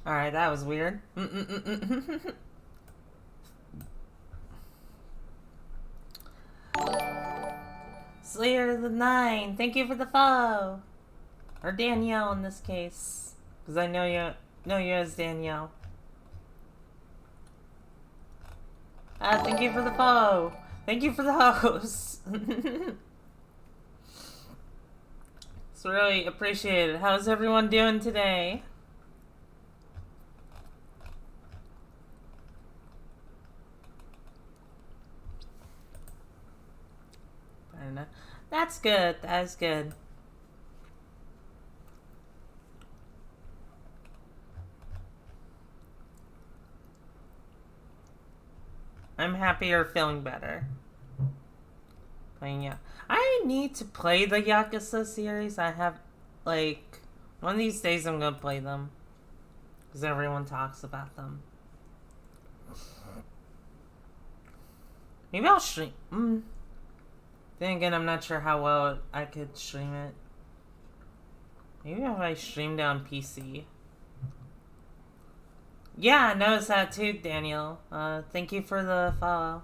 Alright, that was weird. Slayer of the Nine, thank you for the follow. Or Danielle in this case. Because I know you as Danielle. Thank you for the follow. Thank you for the host. It's really appreciated. How's everyone doing today? I don't know. That's good. That's good. I'm happy you're feeling better. Playing, yeah. I need to play the Yakuza series. I have, like, one of these days I'm gonna play them. Because everyone talks about them. Maybe I'll stream. Then again, I'm not sure how well I could stream it. Maybe if I streamed it on PC. Yeah, I noticed that too, Daniel. Thank you for the follow.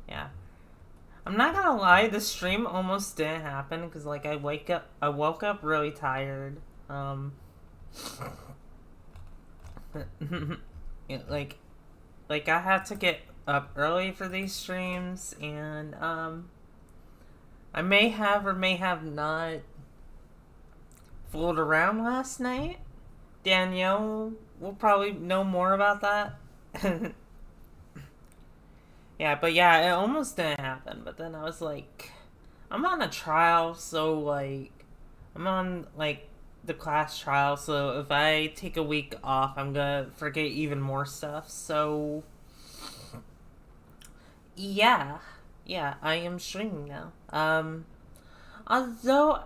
Yeah. I'm not gonna lie, the stream almost didn't happen because, like, I woke up really tired. Yeah, like I have to get up early for these streams, and I may have or may have not fooled around last night. Danielle will probably know more about that. Yeah, but yeah, it almost didn't happen. But then I was like, I'm on a trial, so like, I'm on like the class trial, so if I take a week off, I'm gonna forget even more stuff. So, yeah, I am streaming now. Although,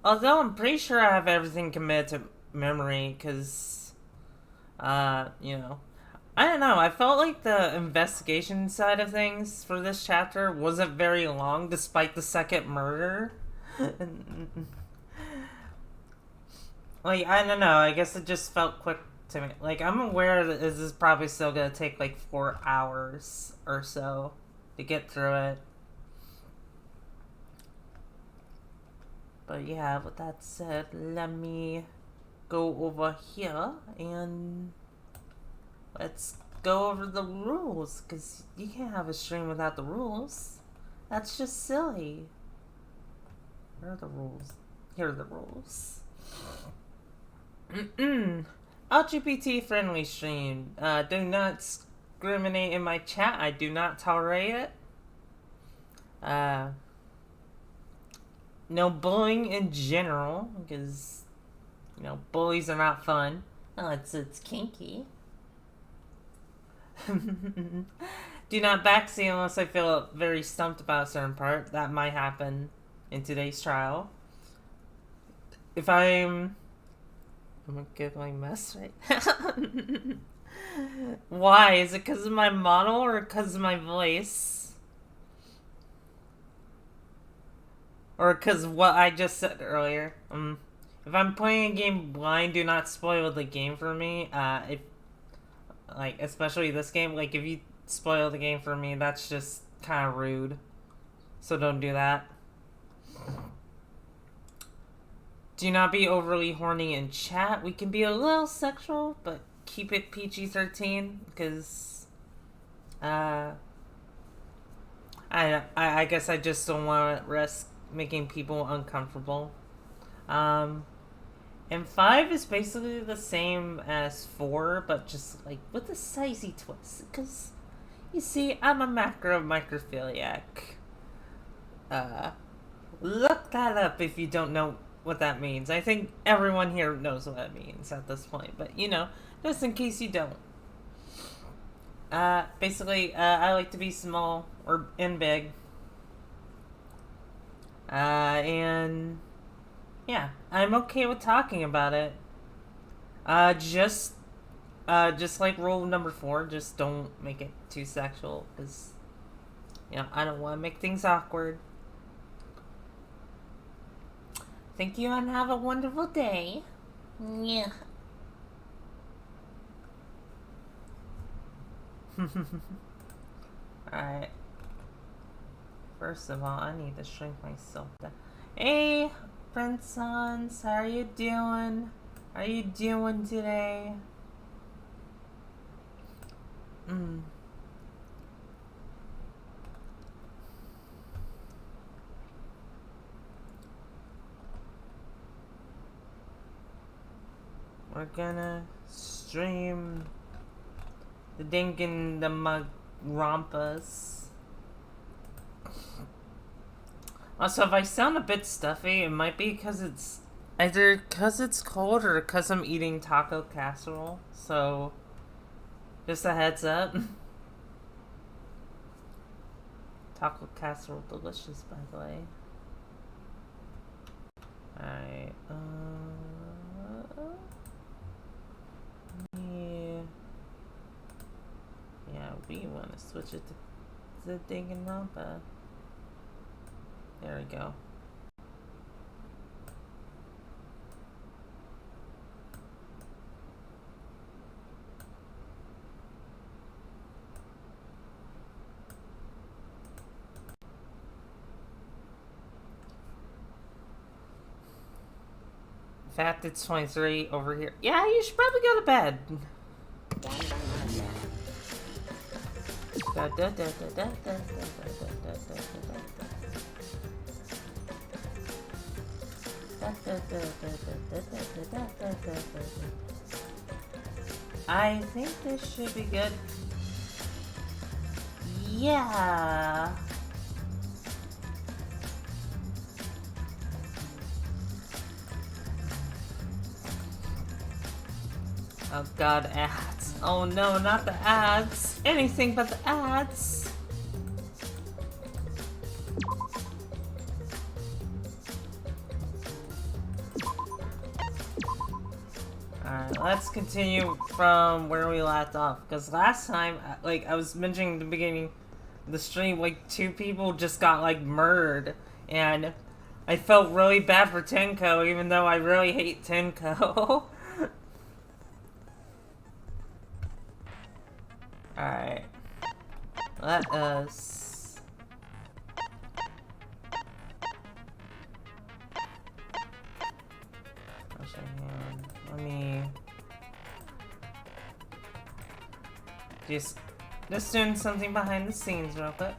I'm pretty sure I have everything committed to memory, because, you know, I don't know. I felt like the investigation side of things for this chapter wasn't very long, despite the second murder. Like, I don't know. I guess it just felt quick to me. Like, I'm aware that this is probably still gonna take like 4 hours or so to get through it. But yeah, with that said, let me go over here and let's go over the rules, because you can't have a stream without the rules. That's just silly. Where are the rules? Here are the rules. LGBT friendly stream. Do not discriminate in my chat. I do not tolerate it. No bullying in general, because, you know, bullies are not fun. Oh, it's kinky. Do not backseat unless I feel very stumped about a certain part. That might happen in today's trial. If I'm gonna get my mess right. Why? Is it because of my model or because of my voice? Or because of what I just said earlier? If I'm playing a game blind, do not spoil the game for me. If, like, especially this game, like, if you spoil the game for me, that's just kind of rude. So don't do that. Do not be overly horny in chat. We can be a little sexual, but keep it PG-13, because I guess I just don't want to risk making people uncomfortable. And 5 is basically the same as 4, but just like with a sizey twist. Because, you see, I'm a microphiliac. Look that up if you don't know what that means. I think everyone here knows what it means at this point, but you know, just in case you don't. Basically, I like to be small or big. And yeah, I'm okay with talking about it. Just like rule number 4, just don't make it too sexual, because, you know, I don't want to make things awkward. Thank you and have a wonderful day. Yeah. Alright. First of all, I need to shrink myself down. Hey, Prince Sons, how are you doing? How are you doing today? We're gonna stream the Danganronpas. Also, if I sound a bit stuffy, it might be because it's either because it's cold or because I'm eating taco casserole. So, just a heads up. Taco casserole, delicious, by the way. Alright, yeah, we want to switch it to the Danganronpa. There we go. In fact, it's 23 over here. Yeah, you should probably go to bed. I think this should be good. Yeah. Oh god, ads. Oh no, not the ads. Anything but the ads. Alright, let's continue from where we left off. Because last time, like, I was mentioning at the beginning of the stream, like, 2 people just got, like, murdered. And I felt really bad for Tenko, even though I really hate Tenko. Alright. Let us... Wash our hand. Let me... Just doing something behind the scenes real quick.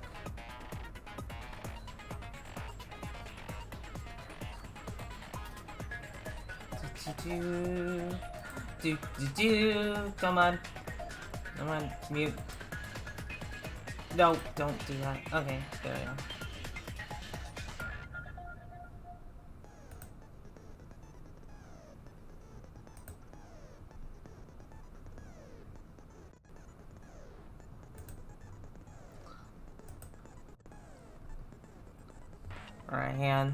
Come on. Come on, mute. No, don't do that. Okay, there we go. Alright, hand.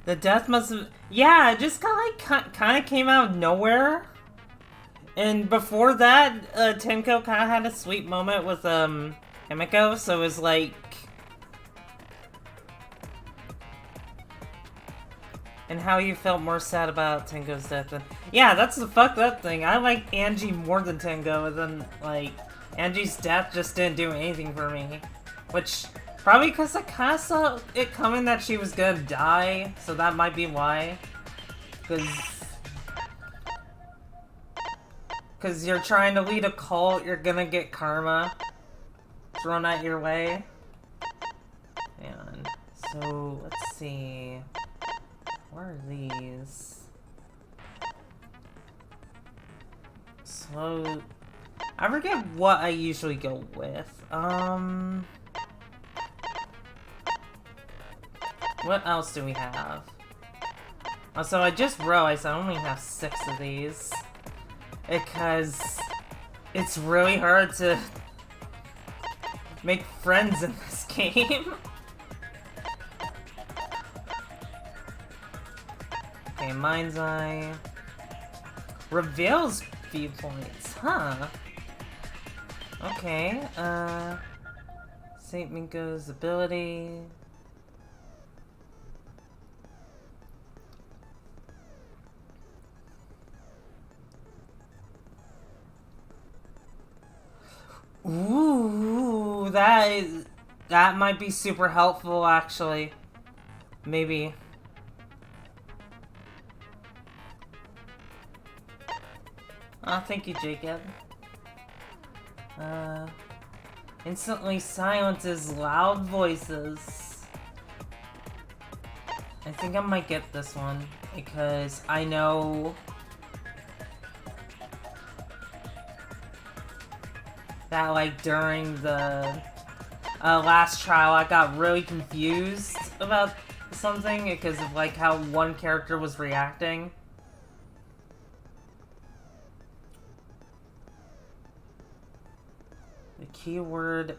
The death must have... Yeah, it just kind of came out of nowhere. And before that, Tenko kind of had a sweet moment with, Himiko, so it was like... And how you felt more sad about Tenko's death. Yeah, that's the fucked up thing. I like Angie more than Tenko, and then, like, Angie's death just didn't do anything for me. Which, probably because I kind of saw it coming that she was gonna die, so that might be why. Because you're trying to lead a cult, you're gonna get karma thrown at your way. And so, let's see. What are these? So, I forget what I usually go with. What else do we have? Also, I just realized I only have 6 of these. Because it's really hard to make friends in this game. Okay, Mind's Eye. Reveals viewpoints, huh? Okay, Saint Minko's ability. Ooh, that might be super helpful, actually. Maybe. Oh, thank you, Jacob. Instantly silences loud voices. I think I might get this one because I know that, like, during the last trial I got really confused about something because of, like, how one character was reacting. The keyword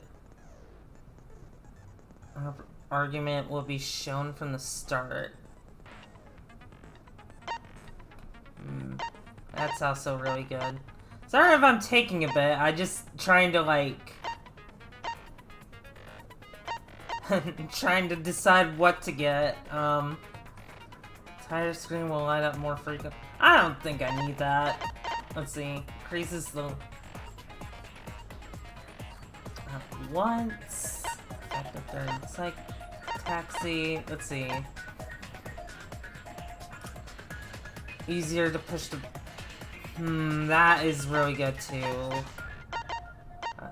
argument will be shown from the start. That's also really good. Sorry if I'm taking a bit, I just trying to, like... trying to decide what to get. Tighter screen will light up more frequent. I don't think I need that. Let's see. Increases the... once. Effective third. Psych. Taxi. Let's see. Easier to push the... that is really good too.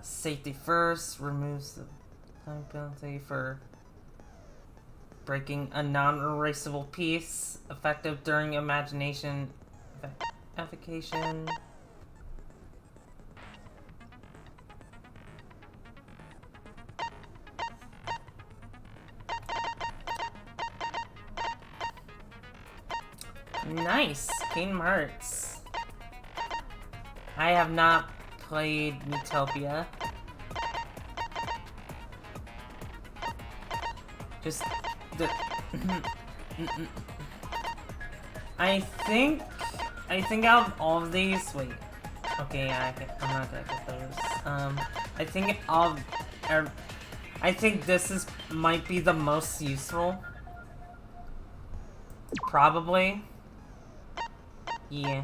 Safety first. Removes the time penalty for breaking a non-erasable piece. Effective during imagination. Evocation. Nice! Kingdom Hearts. I have not played Utopia. Just the... I think out of all of these... Wait. Okay, yeah, I'm not gonna get those. I think this might be the most useful. Probably. Yeah.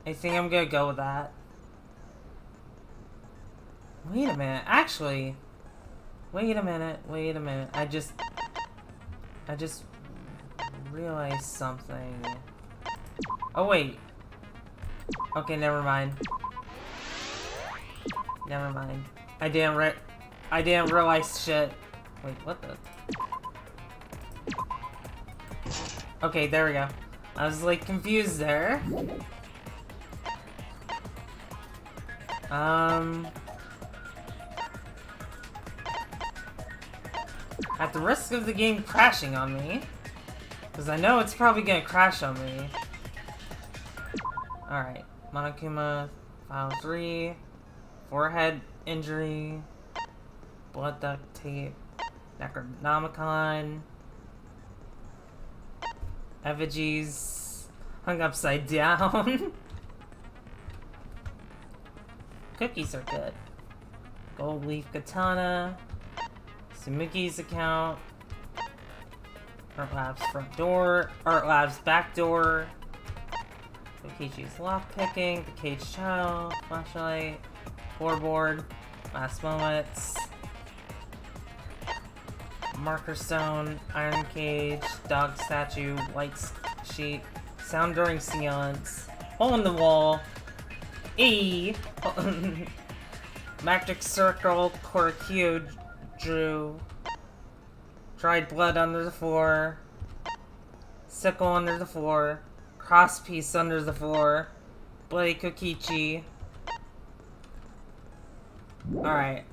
I think I'm gonna go with that. Wait a minute, actually. Wait a minute. I just realized something. Oh wait. Okay, never mind. I didn't realize shit. Wait, what the? Okay, there we go. I was, like, confused there. At the risk of the game crashing on me, because I know it's probably gonna crash on me. Alright, Monokuma, file 3, forehead injury, blood duct tape, Necronomicon, effigies hung upside down. Cookies are good. Gold leaf katana. Sumuki's account. Art Lab's front door. Art Lab's back door. Kokichi's lockpicking. The caged child. Flashlight. Floorboard. Last moments. Marker stone. Iron cage. Dog statue. White sheet. Sound during seance. Hole in the wall. E. Magic circle. Korokyu drew. Dried blood under the floor. Sickle under the floor. Cross piece under the floor. Bloody Kokichi. Alright.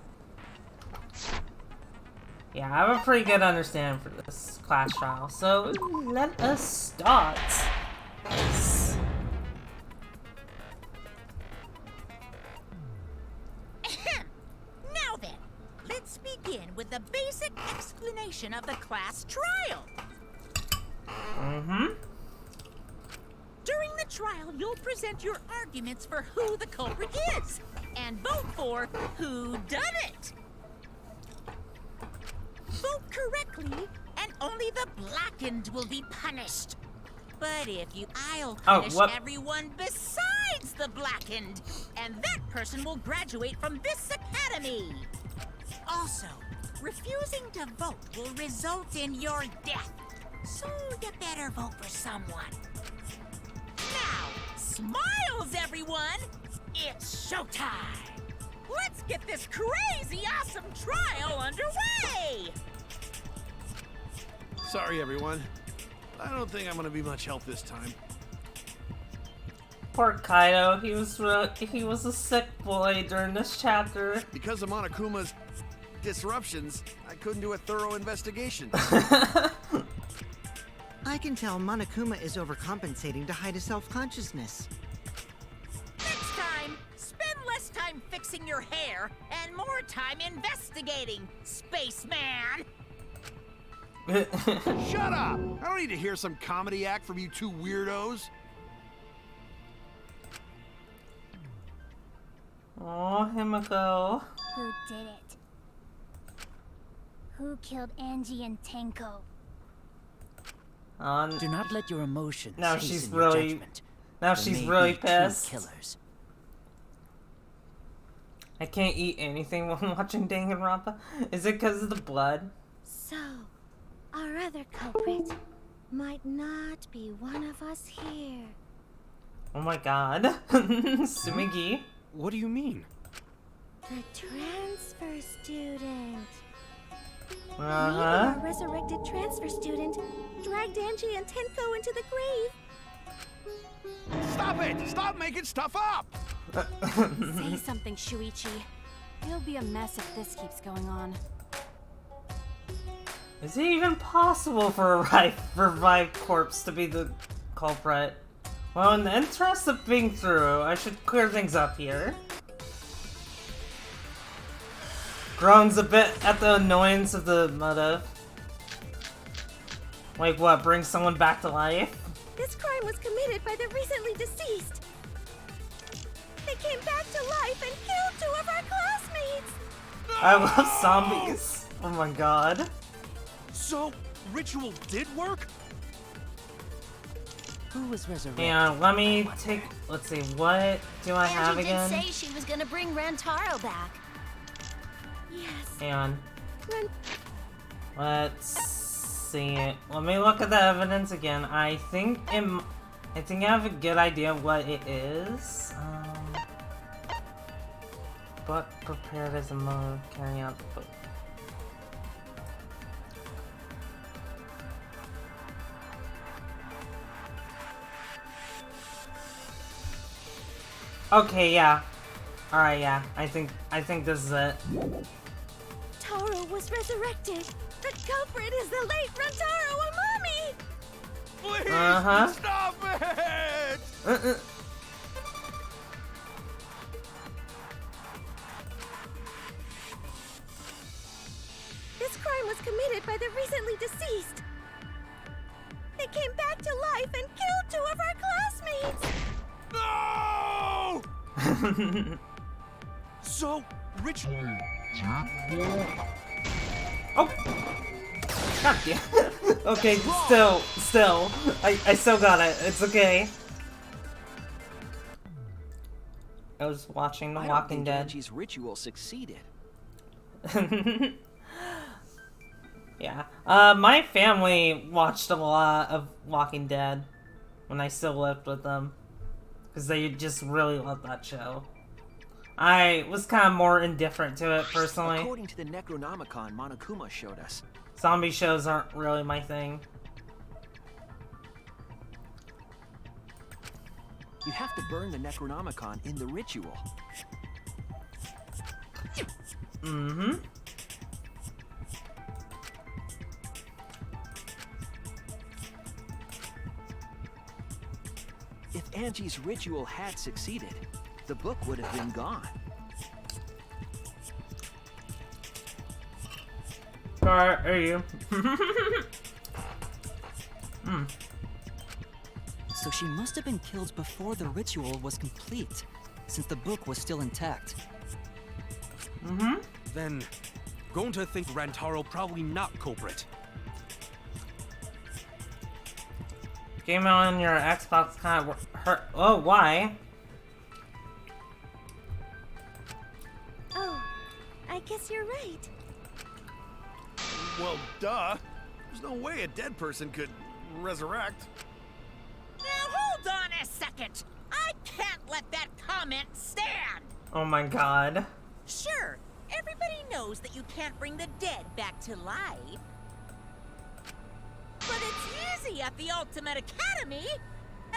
Yeah, I have a pretty good understanding for this class trial, so let us start. Now then, let's begin with the basic explanation of the class trial. During the trial, you'll present your arguments for who the culprit is, and vote for who done it. Vote correctly, and only the blackened will be punished. But if you I'll punish everyone besides hides the blackened, and that person will graduate from this academy. Also, refusing to vote will result in your death, so you better vote for someone. Now, smiles, everyone! It's showtime! Let's get this crazy awesome trial underway! Sorry, everyone. I don't think I'm gonna be much help this time. Poor Kaido, he was a sick boy during this chapter. Because of Monokuma's disruptions, I couldn't do a thorough investigation. I can tell Monokuma is overcompensating to hide his self-consciousness. Next time, spend less time fixing your hair and more time investigating, spaceman! Shut up! I don't need to hear some comedy act from you two weirdos. Oh, Himiko. Who did it? Who killed Angie and Tenko? Do not let your emotions Now hasten she's your really- judgment. Now There she's may really be true pissed. Killers. I can't eat anything while watching Danganronpa. Is it because of the blood? So, our other culprit might not be one of us here. Oh my god. Sumigi. What do you mean? The transfer student. Uh-huh. Our resurrected transfer student dragged Angie and Tenko into the grave. Stop it! Stop making stuff up! Say something, Shuichi. It'll be a mess if this keeps going on. Is it even possible for a revived corpse to be the culprit? Well, in the interest of being through, I should clear things up here. Groans a bit at the annoyance of the motive. Like what, bring someone back to life? This crime was committed by the recently deceased. They came back to life and killed 2 of our classmates. I love zombies. Oh my god. So, ritual did work? Who was resurrected? And let me take, let's see, what do I have Angie again? did say she was gonna bring Rantaro back. Yes. And Ran- let's see. Let me look at the evidence again. I think I have a good idea of what it is. But prepared as a mode carrying out the book. Okay, yeah. Alright, yeah. I think this is it. Taro was resurrected. The culprit is the late Rantaro Amami. Please! Uh-huh. Stop it! This crime was committed by the recently deceased. They came back to life and killed 2 of our classmates. No! So, ritual. Oh! God damn. Okay, still. I still got it. It's okay. I was watching The I don't Walking think Dead. Angie's ritual succeeded. Yeah. My family watched a lot of Walking Dead when I still lived with them. Because they just really loved that show. I was kind of more indifferent to it, personally. According to the Necronomicon Monokuma showed us, Zombie shows aren't really my thing. you have to burn the Necronomicon in the ritual. Mm-hmm. If Angie's ritual had succeeded, the book would have been gone. Where are you? So she must have been killed before the ritual was complete, since the book was still intact. Mm-hmm. Then, going to think Rantaro probably not culprit. Game on your Xbox kind of hurt. Oh, why? guess you're right. Well, duh. There's no way a dead person could resurrect. Now hold on a second. I can't let that comment stand. Oh my god. Sure, everybody knows that you can't bring the dead back to life. But it's easy at the Ultimate Academy,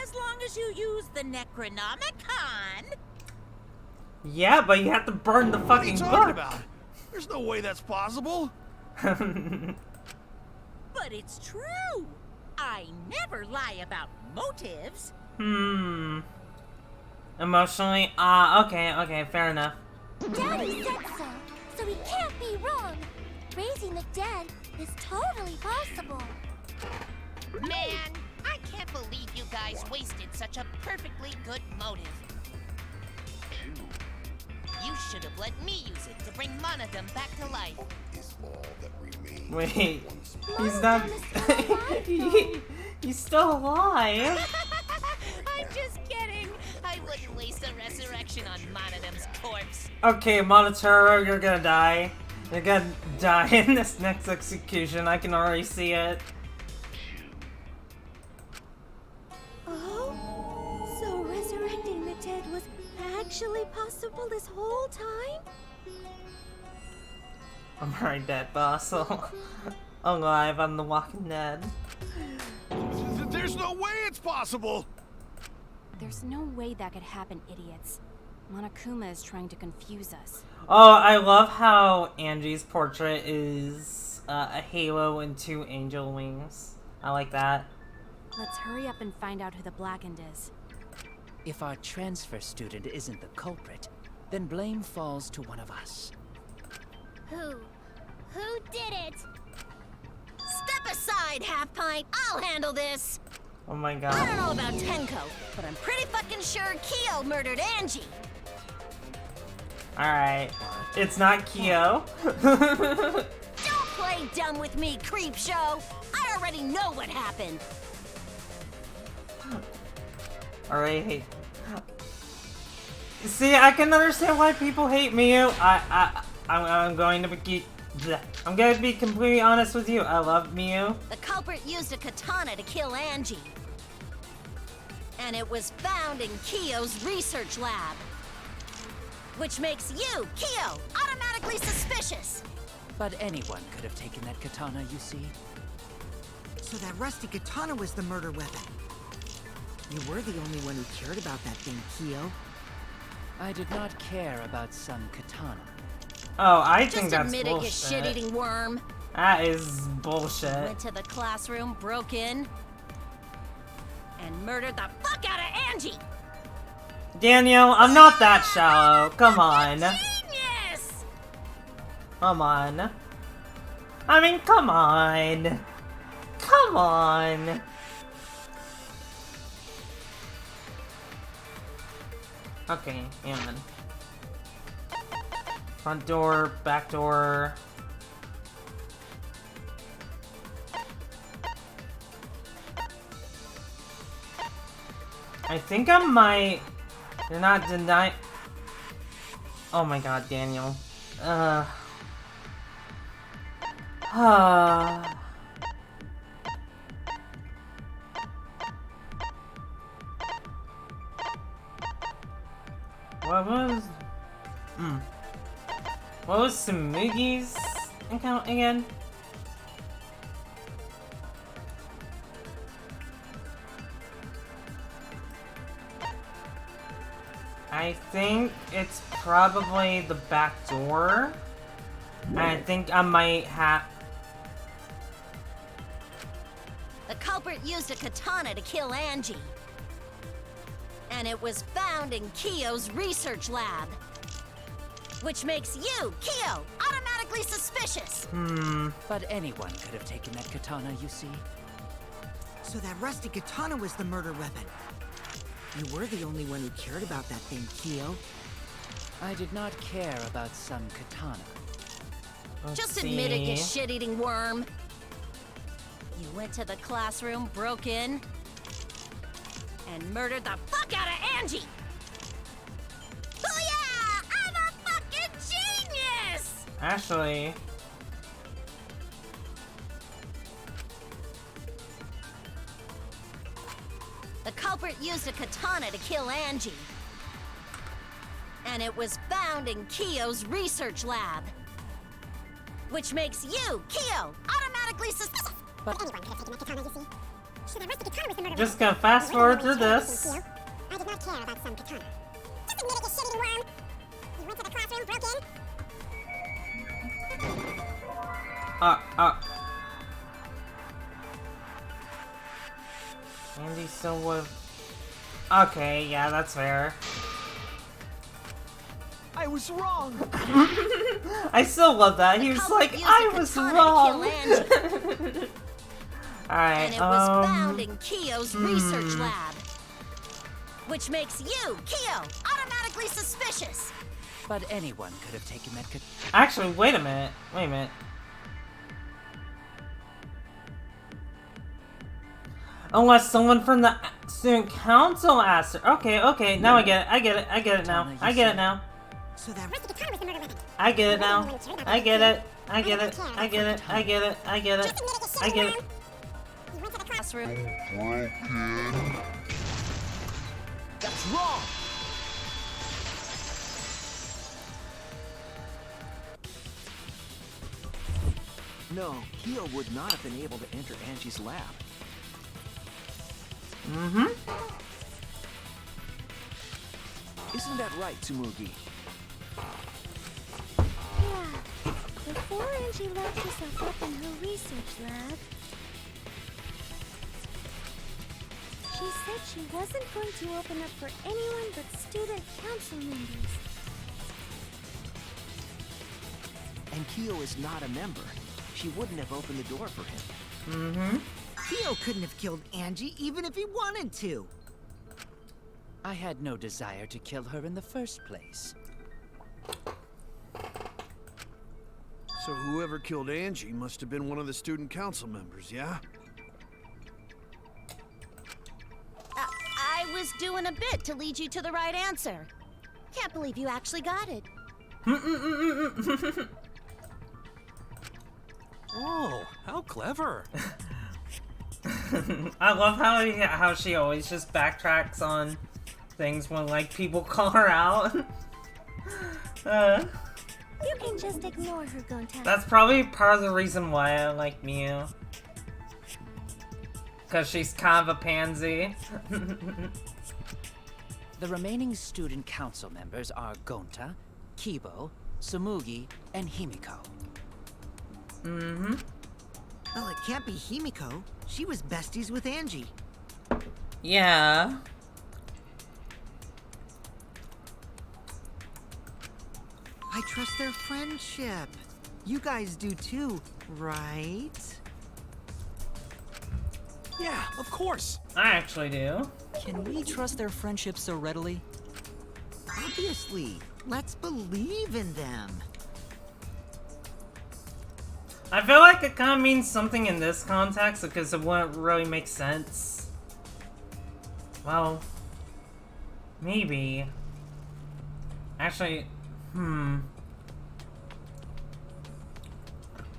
as long as you use the Necronomicon. Yeah, but you have to burn the What are you fucking talking book. about? There's no way that's possible. But it's true. I never lie about motives. Emotionally? Okay, fair enough. Daddy said so he can't be wrong. Raising the dead is totally possible. Man, I can't believe you guys wasted such a perfectly good motive. You should have let me use it to bring Monodum back to life. Wait, he's not. He's still alive. I'm just kidding. I wouldn't waste a resurrection on Monodum's corpse. Okay, Monotaro, you're gonna die. You're gonna die in this next execution. I can already see it. Oh? So resurrecting the dead was actually possible this whole time? I'm already dead, but also alive. I'm the Walking Dead. There's no way it's possible. There's no way that could happen, idiots. Monokuma is trying to confuse us. Oh, I love how Angie's portrait is a halo and 2 angel wings. I like that. Let's hurry up and find out who the Blackened is. If our transfer student isn't the culprit, then blame falls to one of us. Who did it? Step aside, Half Pint. I'll handle this. Oh my I god. don't know about Tenko, but I'm pretty fucking sure Kyo murdered Angie. Alright. It's not Kyo. Don't play dumb with me, creep show. I already know what happened. Alright, hate. See, I can understand why people hate Miyu. I'm going to be. I'm going to be completely honest with you. I love Miyu. The culprit used a katana to kill Angie. And it was found in Kyo's research lab. Which makes you, Kyo, automatically suspicious. But anyone could have taken that katana, you see. So that rusty katana was the murder weapon. You were the only one who cared about that thing, Kyo. I did not care about some katana. Oh, I think Just that's admit it, you bullshit. shit-eating worm. That is bullshit. Went to the classroom, broke in, and murdered the fuck out of Angie. Daniel, I'm not that shallow. Come on. Genius! Come on. I mean, come on. Come on. Okay, and front door, back door. I think I might. You're not denying. Oh my god, Daniel. What was... What was Sumugi's account again? I think it's probably the back door. I think I might have... The culprit used a katana to kill Angie. And it was found in Kyo's research lab. Which makes you, Kyo, automatically suspicious. But anyone could have taken that katana, you see. So that rusty katana was the murder weapon. You were the only one who cared about that thing, Kyo. I did not care about some katana. Just admit it, you shit-eating worm. You went to the classroom, broke in, and murdered the fuck out of Angie! Booyah! I'm a fucking genius! Actually... The culprit used a katana to kill Angie. And it was found in Kyo's research lab. Which makes you, Kyo, automatically suspicious. But anyone could have taken that katana, you see. Should have arrested the katana with the murder Just weapon. gonna fast forward through this. I did not care about some katana. Just admit it, you shit-eating worm. You went to the classroom, broke in. Andy still would. Okay, yeah, that's fair. I was wrong. I still love that. He was like, I was wrong. Alright, And it was found in Kyo's research lab. Which makes you, Kyo, automatically suspicious. But anyone could have taken that Actually, wait a minute. Wait a minute. Unless someone from the student council asked her. Okay, okay, now I get it. I get it. I get it now. I get it now. So that Arrested the katana with the murder weapon. I get it now. I get it. I get it. I get it. I get it. I get it. Just admit it, you I shit-eating get worm. it. You went to the classroom. That's wrong. No, Kyo would not have been able to enter Angie's lab. Mm-hmm. Isn't that right, Tsumugi? Yeah. Before Angie locked herself up in her research lab, she said she wasn't going to open up for anyone but student council members. And Kyo is not a member. She wouldn't have opened the door for him. Mm-hmm. Kyo couldn't have killed Angie even if he wanted to. I had no desire to kill her in the first place. So whoever killed Angie must have been one of the student council members, yeah? I was doing a bit to lead you to the right answer. Can't believe you actually got it. Oh, how clever. I love how she always just backtracks on things when like people call her out. You can just ignore her, Gonta. That's probably part of the reason why I like Miu. Cause she's kind of a pansy. The remaining student council members are Gonta, Kibo, Tsumugi, and Himiko. Mm-hmm. Well, it can't be Himiko. She was besties with Angie. Yeah. I trust their friendship. You guys do too, right? Yeah, of course. I actually do. Can we trust their friendship so readily? Obviously. Let's believe in them. I feel like it kind of means something in this context because it wouldn't really make sense. Well, maybe. Actually,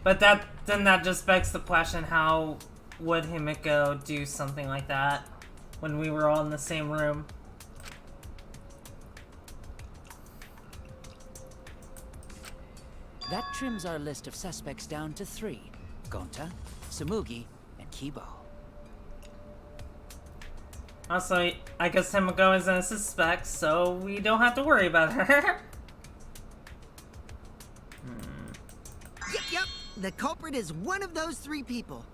But then that just begs the question, how would Himiko do something like that when we were all in the same room? That trims our list of suspects down to 3. Gonta, Tsumugi, and Kibo. Also, I guess Himiko isn't a suspect, so we don't have to worry about her. Yep. The culprit is one of those 3 people.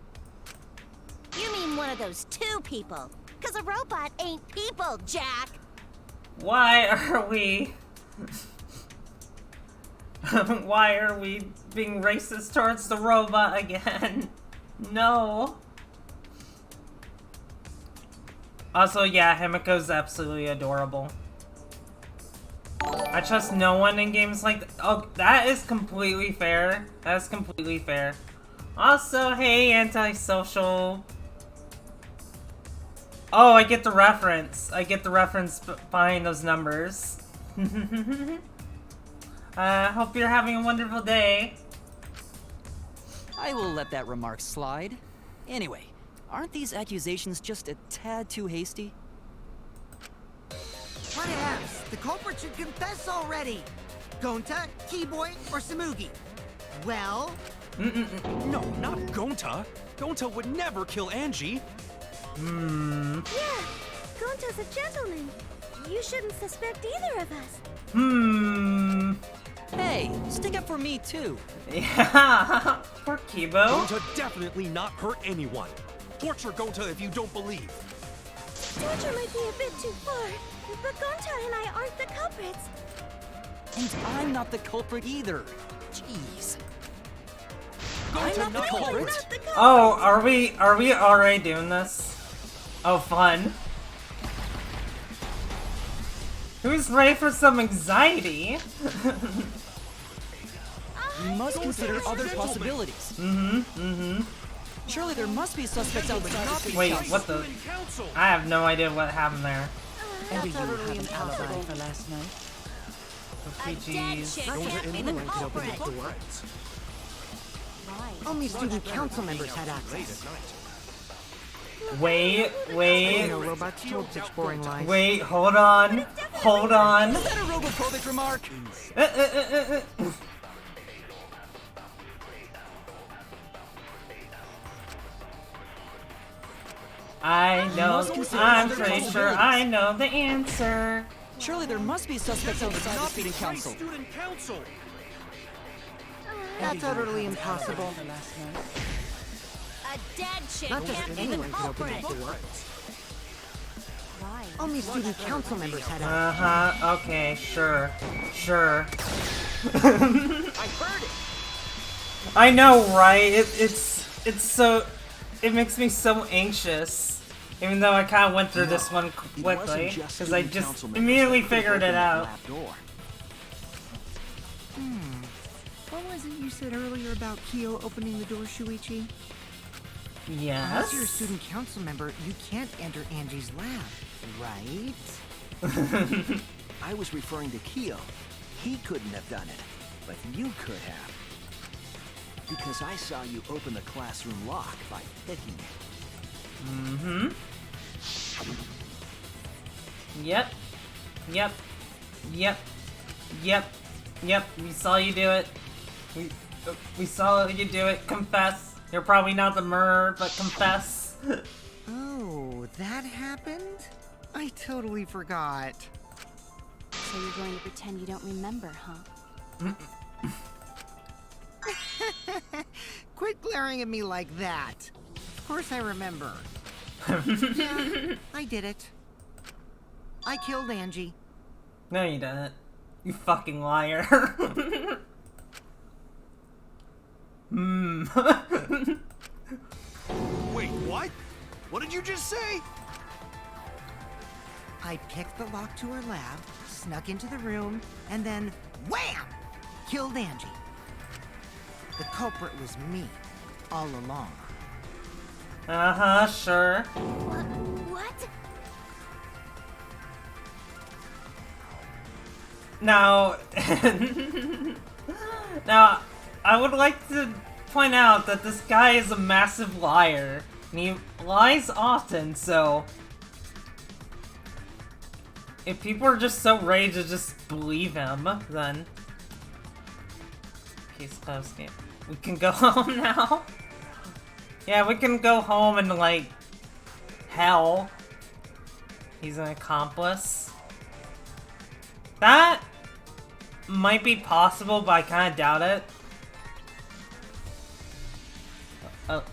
You mean one of those 2 people? Because a robot ain't people, Jack! Why are we... Why are we being racist towards the robot again? No. Also, yeah, Himiko's absolutely adorable. I trust no one in games like that. Oh, that is completely fair. That's completely fair. Also, hey, antisocial. Oh, I get the reference. I get the reference behind those numbers. Hope you're having a wonderful day. I will let that remark slide. Anyway, aren't these accusations just a tad too hasty? What else? The culprit should confess already. Gonta, Keyboy, or Samugi? Well... No, not Gonta. Gonta would never kill Angie. Yeah, Gonta's a gentleman. You shouldn't suspect either of us. Hey, stick up for me too. Yeah. Poor Kibo. Gonta definitely not hurt anyone. Torture Gonta if you don't believe. Torture might be a bit too far, but Gonta and I aren't the culprits. And I'm not the culprit either. Jeez. I'm not the We're culprit. not the culprits. Oh, are we already doing this? Oh, fun. Who's ready for some anxiety? We must consider other possibilities. Surely there must be suspects outside the city Wait, council. what the? I have no idea what happened there. And you have an alibi for last night? A dead chick can't be the culprit. Only student council members had access. Wait. You know, robots told such boring lies. Wait, hold on. Hold on. Is that a robophobic remark? I know, I'm pretty sure I know the answer. Surely there must be suspects outside the student council. Student council. That's utterly impossible. A dead chick Not just can't be the anyone could open culprit. that door. Why? Only student council members had access. Okay, sure. Sure. I heard it. I know, right? It's so... It makes me so anxious. Even though I kind of went through this one quickly. Because I just immediately figured it out. What was it you said earlier about Kyo opening the door, Shuichi? Unless you're a Yes? student council member, you can't enter Angie's lab, right? I was referring to Kyo. He couldn't have done it, but you could have. Because I saw you open the classroom lock by picking it. Yep. Yep. Yep. Yep. Yep. We saw you do it. We saw you do it. Confess. You're probably not the murderer, but confess. Oh, that happened? I totally forgot. So you're going to pretend you don't remember, huh? Quit glaring at me like that. Of course I remember. Yeah, I did it. I killed Angie. No, you didn't. You fucking liar. Wait, what? What did you just say? I picked the lock to her lab, snuck into the room, and then wham! Killed Angie. The culprit was me, all along. Sure. What? Now, now, I would like to point out that this guy is a massive liar, and he lies often, so if people are just so ready to just believe him, then case closed. Game. We can go home now. Yeah, we can go home and like hell. He's an accomplice. That might be possible, but I kind of doubt it.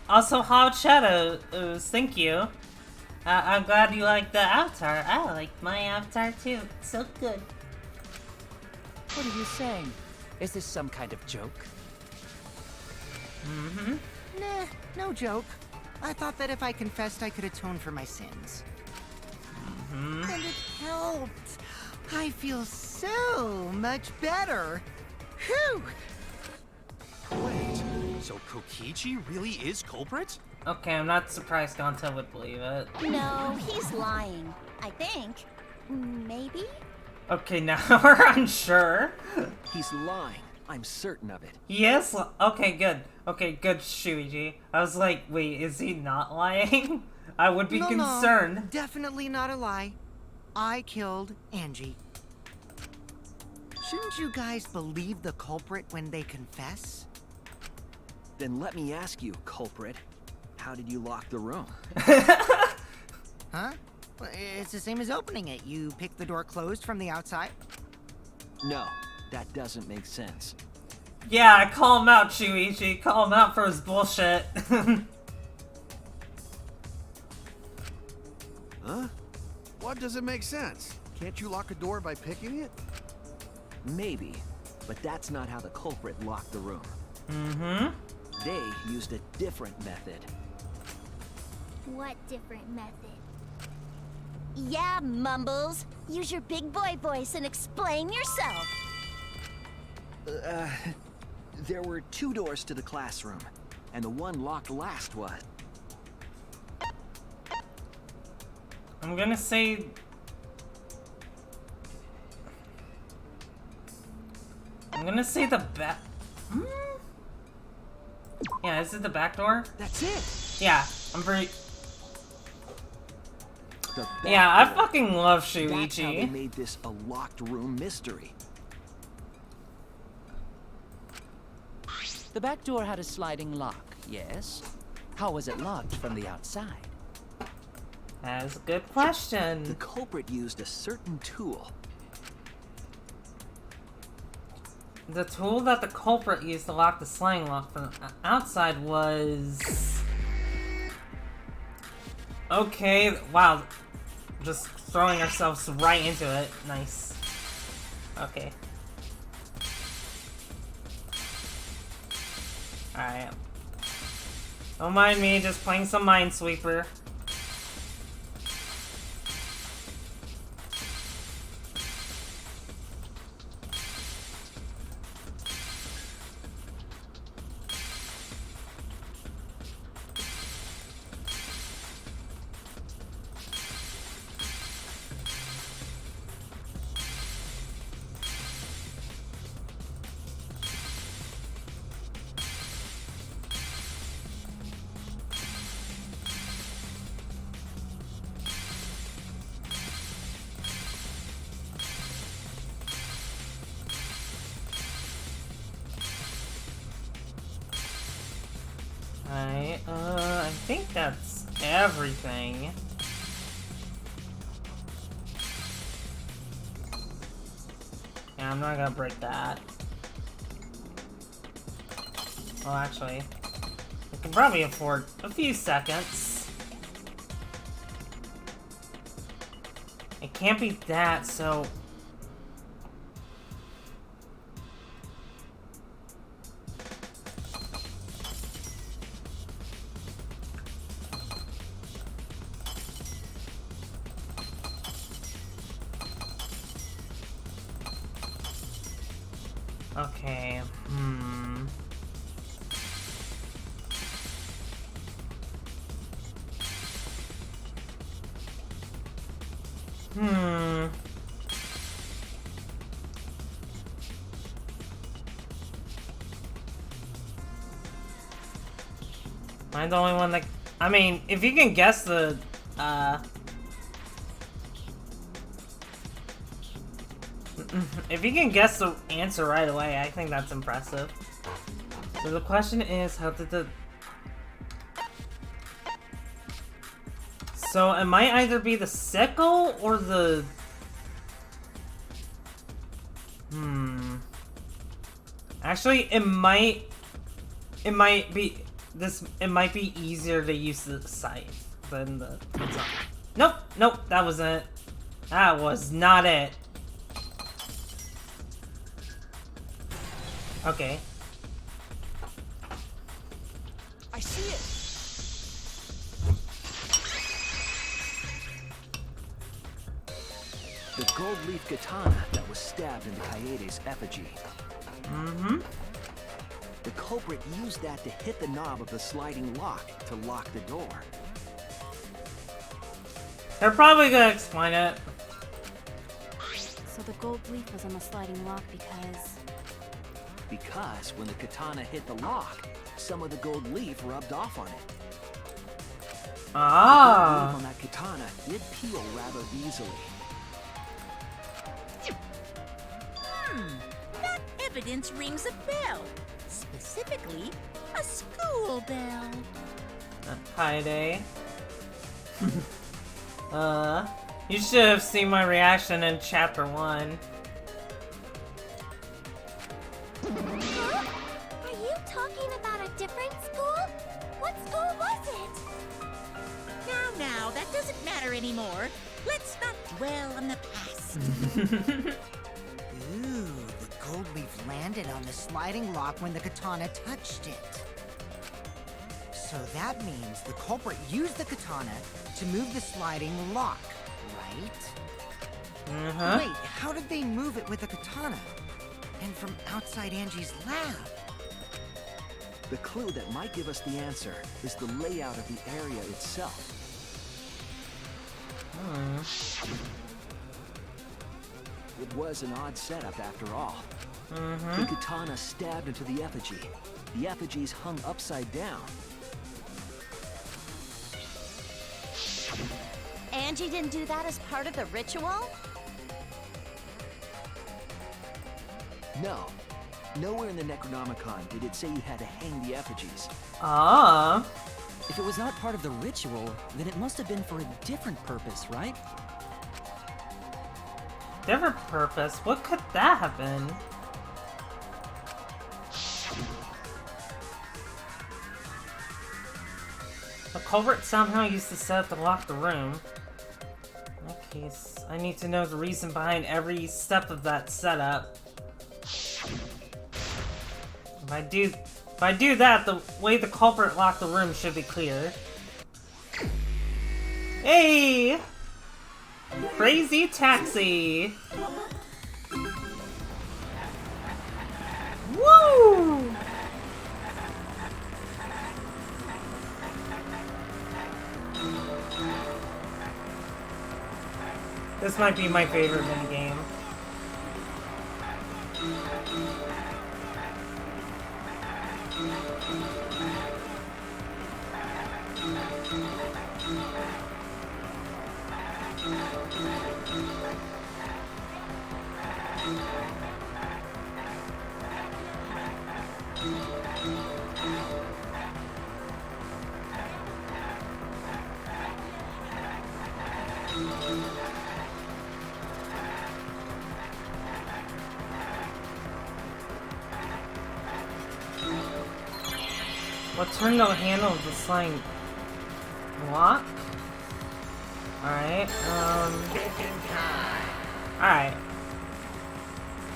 Also, Hot Shadows, thank you. I'm glad you like the avatar. I like my avatar too. It's so good. What are you saying? Is this some kind of joke? Nah, no joke. I thought that if I confessed, I could atone for my sins. And it helped. I feel so much better. Whew! Wait, so Kokichi really is culprit? Okay, I'm not surprised Gonta would believe it. No, he's lying. I think. Maybe? Okay, now we're unsure. He's lying. I'm certain of it. Yes? Okay, good. Okay, good, Shuichi. I was like, wait, is he not lying? I would be concerned. No, definitely not a lie. I killed Angie. Shouldn't you guys believe the culprit when they confess? Then let me ask you, culprit. How did you lock the room? Huh? Well, it's the same as opening it. You pick the door closed from the outside? No, that doesn't make sense. Yeah, call him out, Shuichi. Call him out for his bullshit. Huh? What doesn't make sense? Can't you lock a door by picking it? Maybe, but that's not how the culprit locked the room. Mm-hmm. They used a different method. What different method? Yeah, Mumbles. Use your big boy voice and explain yourself. There were 2 doors to the classroom, and the one locked last was... I'm gonna say... the back... Yeah, is it the back door? That's it! Yeah, I'm pretty... The back Yeah, I door. fucking love That's how they Shuichi. made this a locked room mystery. The back door had a sliding lock, yes? How was it locked from the outside? That's a good The question. culprit used a certain tool. The tool that the culprit used to lock the sliding lock from the outside was... Okay, wow. Just throwing ourselves right into it. Nice. Okay. Alright. Don't mind me, just playing some Minesweeper. I think that's everything. Yeah, I'm not gonna break that. Well, actually, I can probably afford a few seconds. It can't be that, so... Okay, Am I the only one that... I mean, if you can guess the, if you can guess the answer right away, I think that's impressive. So the question is, how did the... So it might either be the sickle or the... Actually, it might be this. It might be easier to use the scythe than the. Nope, nope, that wasn't it. That was not it. Okay. I see it. The gold leaf katana that was stabbed into Kaede's effigy. The culprit used that to hit the knob of the sliding lock to lock the door. They're probably gonna explain it. So the gold leaf was on the sliding lock because... Because when the katana hit the lock, some of the gold leaf rubbed off on it. The gold leaf on that katana did peel rather easily. That evidence rings a bell. Specifically, a school bell. Hi, you should have seen my reaction in chapter 1. Huh? Are you talking about a different school? What school was it? Now, that doesn't matter anymore. Let's not dwell on the past. Ooh, the gold leaf landed on the sliding lock when the katana touched it. So that means the culprit used the katana to move the sliding lock, right? Wait, how did they move it with the katana? And from outside Angie's lab? The clue that might give us the answer is the layout of the area itself. It was an odd setup after all. The katana stabbed into the effigy. The effigies hung upside down. Angie didn't do that as part of the ritual? No. Nowhere in the Necronomicon did it say you had to hang the effigies. If it was not part of the ritual, then it must have been for a different purpose, right? Different purpose? What could that have been? The culprit somehow used the setup to lock the room. In that case, I need to know the reason behind every step of that setup. If I do that, the way the culprit locked the room should be clear. Hey! Crazy taxi! Woo! This might be my favorite minigame. What turned the handle of the sliding lock? Alright, alright.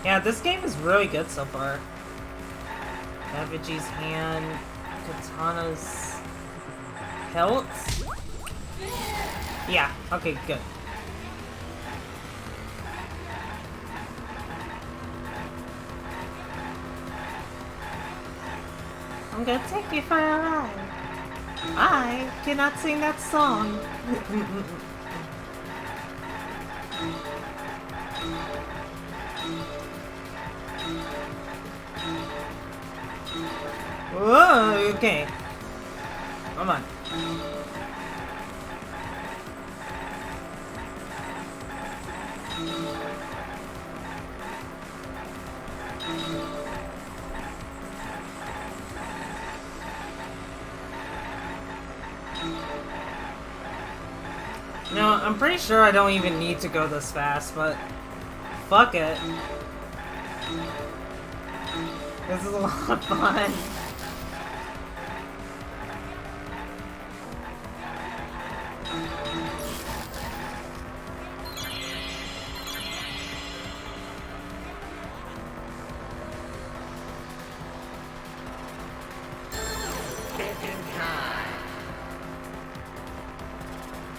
Yeah, this game is really good so far. Effigy's hand, Katana's hilt. Yeah, okay, good. I'm gonna take you for a ride. I cannot sing that song. Whoa, okay. Come on. No, I'm pretty sure I don't even need to go this fast, but fuck it. This is a lot of fun.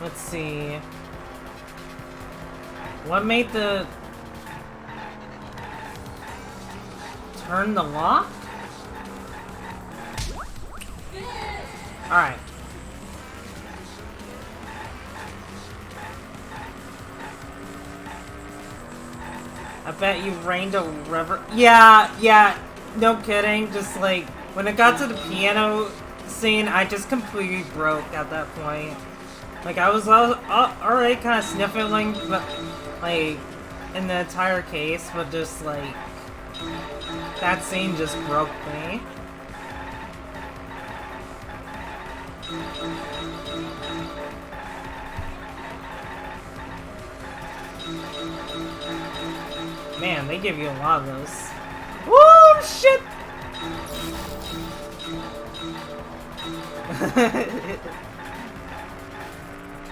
Let's see. What made the... turn the lock? Alright. I bet you rained a river. Yeah, no kidding. Just like, when it got to the piano scene, I just completely broke at that point. Like, I was already kind of sniffling, but, like, in the entire case, but just, like, that scene just broke me. Man, they give you a lot of those. Woo, shit!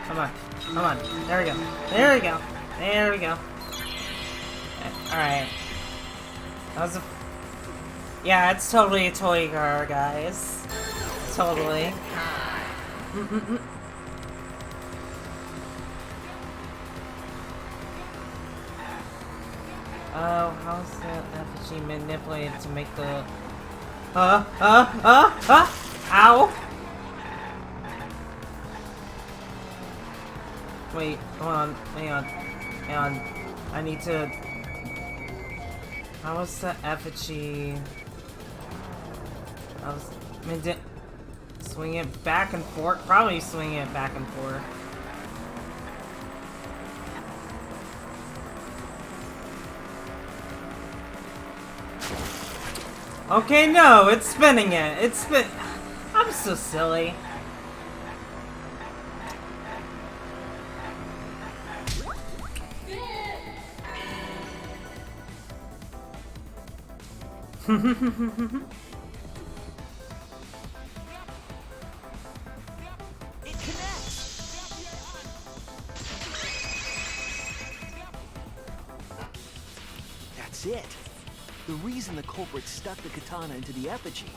Come on. There we go. Alright. That was a... Yeah, it's totally a toy car, guys. Totally. Oh, how's the effigy manipulated to make the... Ow! Wait, hold on, hang on. I need to... How was the effigy... Swing it back and forth? Probably swing it back and forth. Okay, no, it's spinning it. I'm so silly. That's it. The reason the culprit stuck the katana into the effigy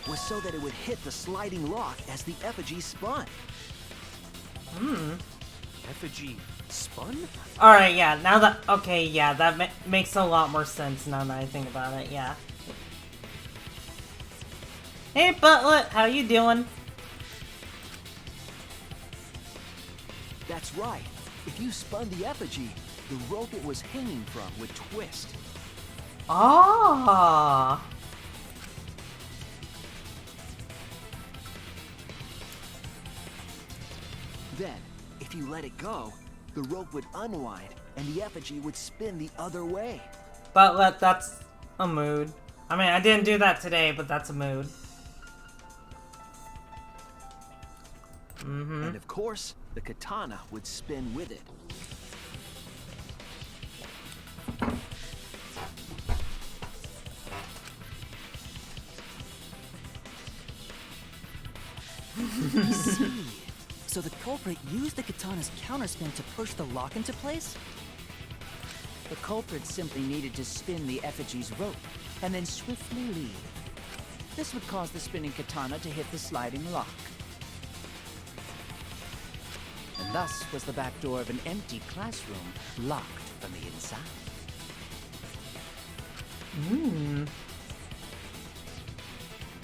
was so that it would hit the sliding lock as the effigy spun. Effigy spun? Alright, yeah, now that... Okay, yeah, that makes a lot more sense now that I think about it, yeah. Hey, Butlet, how you doing? That's right. If you spun the effigy, the rope it was hanging from would twist. Ah. Then, if you let it go, the rope would unwind and the effigy would spin the other way. But that's a mood. I mean, I didn't do that today, but that's a mood. And of course, the katana would spin with it. I see. So the culprit used the katana's counterspin to push the lock into place? The culprit simply needed to spin the effigy's rope, and then swiftly leave. This would cause the spinning katana to hit the sliding lock. And thus was the back door of an empty classroom locked from the inside.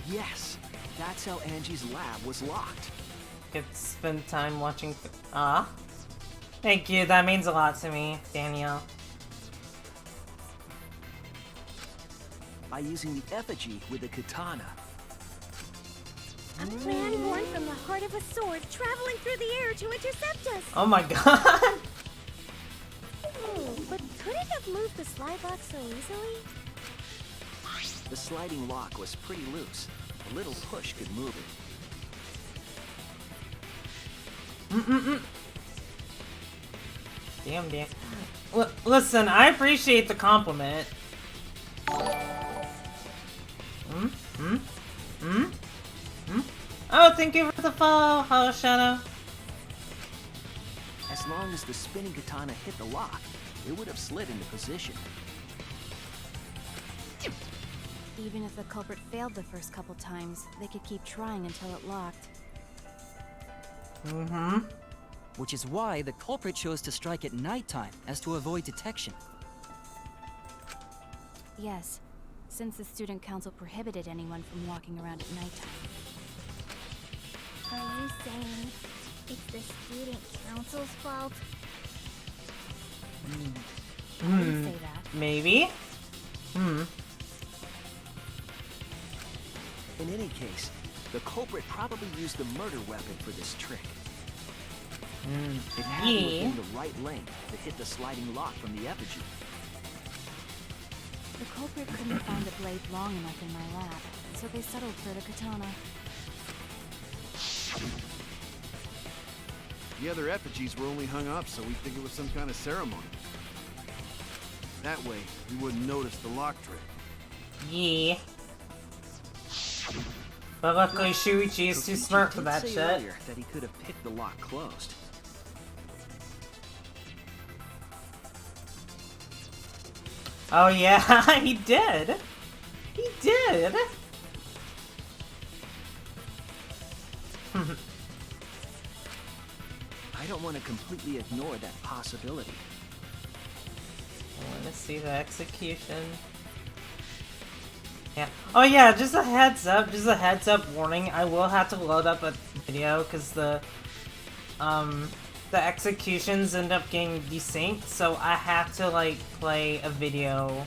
Yes, that's how Angie's lab was locked. Could spend time watching... Thank you, that means a lot to me, Danielle. By using the effigy with the katana. A plan born from the heart of a sword traveling through the air to intercept us. Oh my god! But could it have moved the slide lock so easily? The sliding lock was pretty loose. A little push could move it. Damn. Listen, I appreciate the compliment. Oh, thank you for the follow. Hello, Shadow. As long as the spinning katana hit the lock, it would have slid into position. Even if the culprit failed the first couple times, they could keep trying until it locked. Which is why the culprit chose to strike at nighttime, as to avoid detection. Yes, since the student council prohibited anyone from walking around at nighttime. Are you saying it's the student council's fault? I wouldn't say that. Maybe? In any case, the culprit probably used the murder weapon for this trick. It had to have been the right length to hit the sliding lock from the effigy. The culprit couldn't find a blade long enough in my lab, so they settled for the katana. The other effigies were only hung up so we'd think it was some kind of ceremony. That way, we wouldn't notice the lock trick. Yeah. But luckily Shuichi is too smart for that Kokichi did shit. say earlier that he could have picked the lock closed. Oh yeah, he did. He did. I don't want to completely ignore that possibility. I want to see the execution. Yeah. Oh yeah, just a heads up warning. I will have to load up a video because the executions end up getting desynced, so I have to like play a video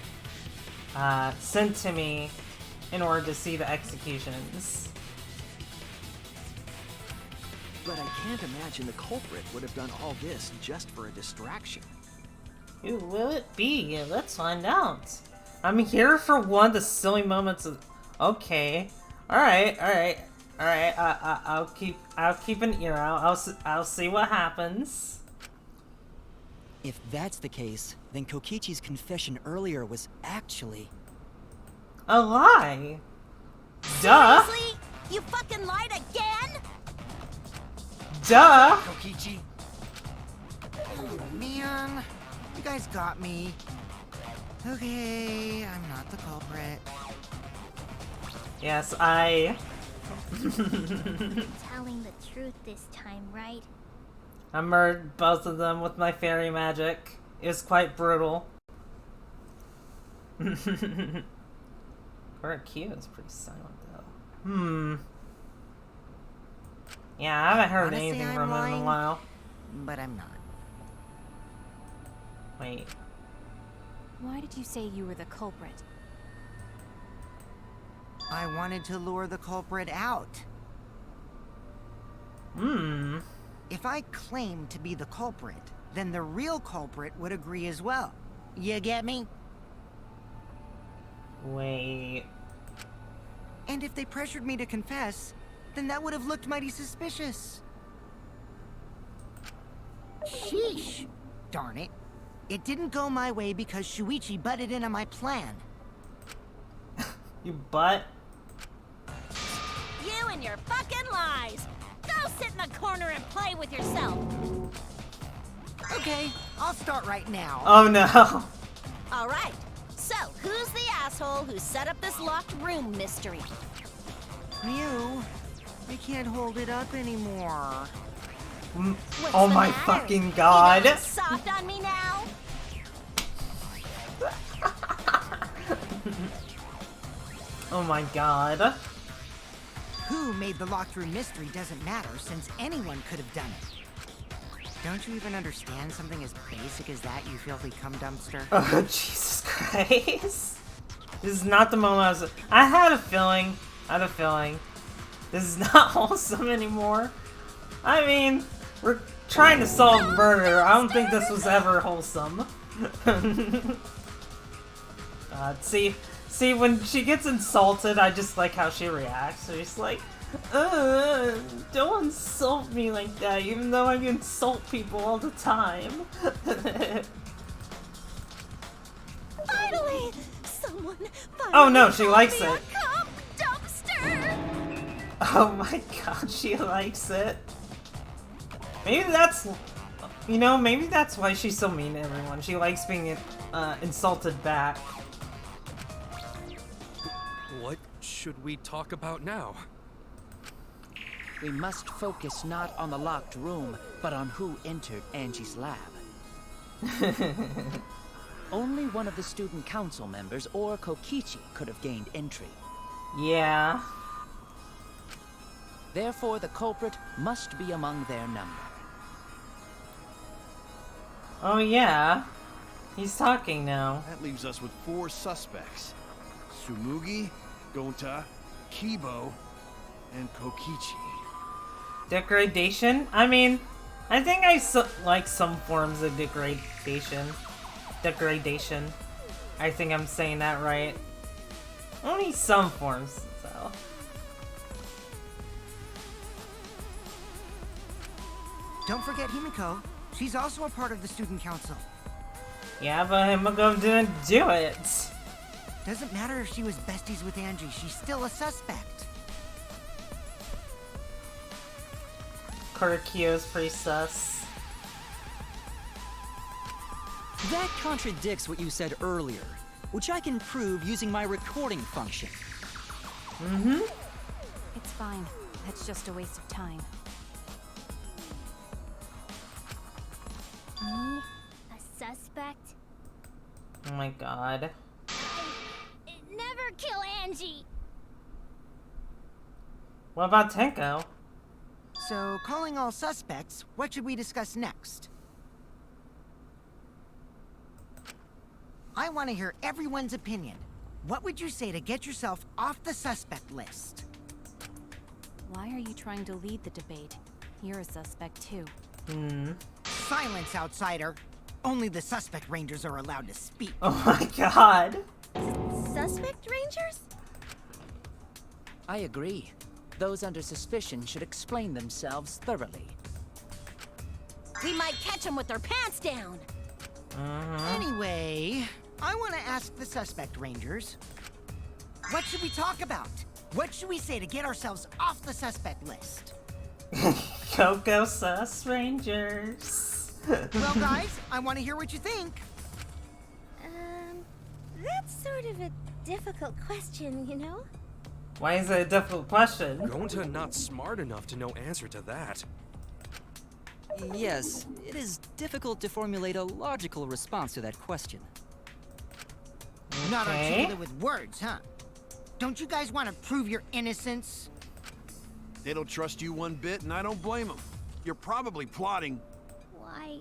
sent to me in order to see the executions. But I can't imagine the culprit would have done all this just for a distraction. Who will it be? Let's find out. I'm here for one of the silly moments of. Okay, all right. I'll keep an ear out. I'll see what happens. If that's the case, then Kokichi's confession earlier was actually a lie. Duh. Seriously? You fucking lied again? Duh. Kokichi. Oh, man. You guys got me. Okay, I'm not the culprit. Yes, I. Telling the truth this time, right? I murdered both of them with my fairy magic. It was quite brutal. Korakio is pretty silent though. Yeah, I haven't heard Honestly, anything I'm from him in a lying, while. But I'm not. Wait. Why did you say you were the culprit? I wanted to lure the culprit out. If I claimed to be the culprit, then the real culprit would agree as well. You get me? Wait. And if they pressured me to confess, then that would have looked mighty suspicious. Sheesh. Darn it. It didn't go my way because Shuichi butted in on my plan. You butt? You and your fucking lies! Go sit in the corner and play with yourself! Okay, I'll start right now. Oh no. Alright, so who's the asshole who set up this locked room mystery? Mew, I can't hold it up anymore. What's Oh the my matter? fucking god. You going soft on me now? Oh my god. Who made the locked room mystery doesn't matter since anyone could have done it. Don't you even understand something as basic as that, you filthy cum dumpster? Oh, Jesus Christ. This is not the moment I had a feeling. This is not wholesome anymore. I mean, we're trying to solve murder. I don't think this was ever wholesome. God, see, when she gets insulted, I just like how she reacts. She's like, don't insult me like that, even though I insult people all the time. Finally! Someone finally Oh no, she called likes me it. a cum dumpster! Oh my god, she likes it. Maybe that's, maybe that's why she's so mean to everyone. She likes being insulted back. What should we talk about now? We must focus not on the locked room, but on who entered Angie's lab. Only one of the student council members or Kokichi could have gained entry. Yeah. Therefore, the culprit must be among their number. Oh yeah. He's talking now. That leaves us with 4 suspects. Tsumugi, Gonta, Kibo, and Kokichi. Degradation? I mean, I think I like some forms of degradation. Degradation. I think I'm saying that right. Only some forms, so. Don't forget Himiko. She's also a part of the student council. Yeah, but Himiko didn't do it. Doesn't matter if she was besties with Angie, she's still a suspect. Kurikyo's pretty sus. That contradicts what you said earlier, which I can prove using my recording function. Mm-hmm. It's fine. That's just a waste of time. Me? A suspect? Oh my god. Never kill Angie! What about Tenko? So, calling all suspects, what should we discuss next? I want to hear everyone's opinion. What would you say to get yourself off the suspect list? Why are you trying to lead the debate? You're a suspect too. Silence, outsider. Only the suspect rangers are allowed to speak. Oh my god. Suspect rangers? I agree. Those under suspicion should explain themselves thoroughly. We might catch them with their pants down. Anyway, I want to ask the suspect rangers. What should we talk about? What should we say to get ourselves off the suspect list? Coco sus rangers. Well, guys, I want to hear what you think. That's sort of a difficult question, you know? Why is it a difficult question? Gonta not smart enough to know answer to that. Yes, it is difficult to formulate a logical response to that question. Not articulate with words, huh? Don't you guys want to prove your innocence? They don't trust you one bit, and I don't blame them. You're probably plotting. Why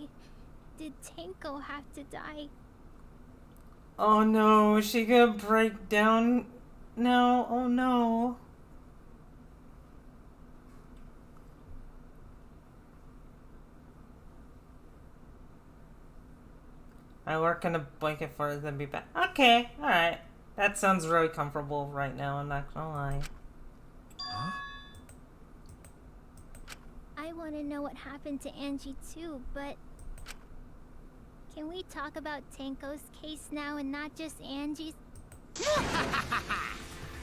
did Tenko have to die? Oh no, is she gonna break down? No, oh no. I work in a blanket for it, then be back. Okay, alright. That sounds really comfortable right now, I'm not gonna lie. I want to know what happened to Angie too, but can we talk about Tenko's case now and not just Angie's?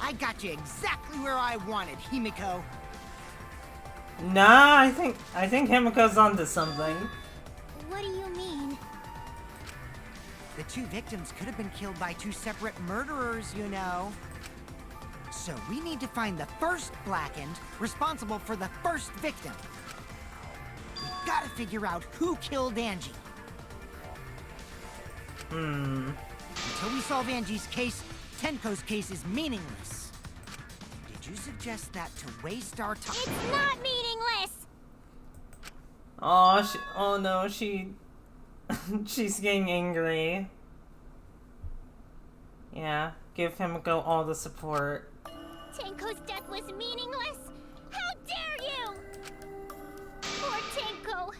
I got you exactly where I wanted, Himiko. Nah, I think Himiko's onto something. What do you mean? The 2 victims could have been killed by 2 separate murderers, you know. So we need to find the first Blackened responsible for the first victim. We've got to figure out who killed Angie. Until we solve Angie's case, Tenko's case is meaningless. Did you suggest that to waste our time? It's not meaningless! Oh no, she's getting angry. Yeah, give Himiko all the support. Tenko's death was meaningless? How dare you! Poor Tenko!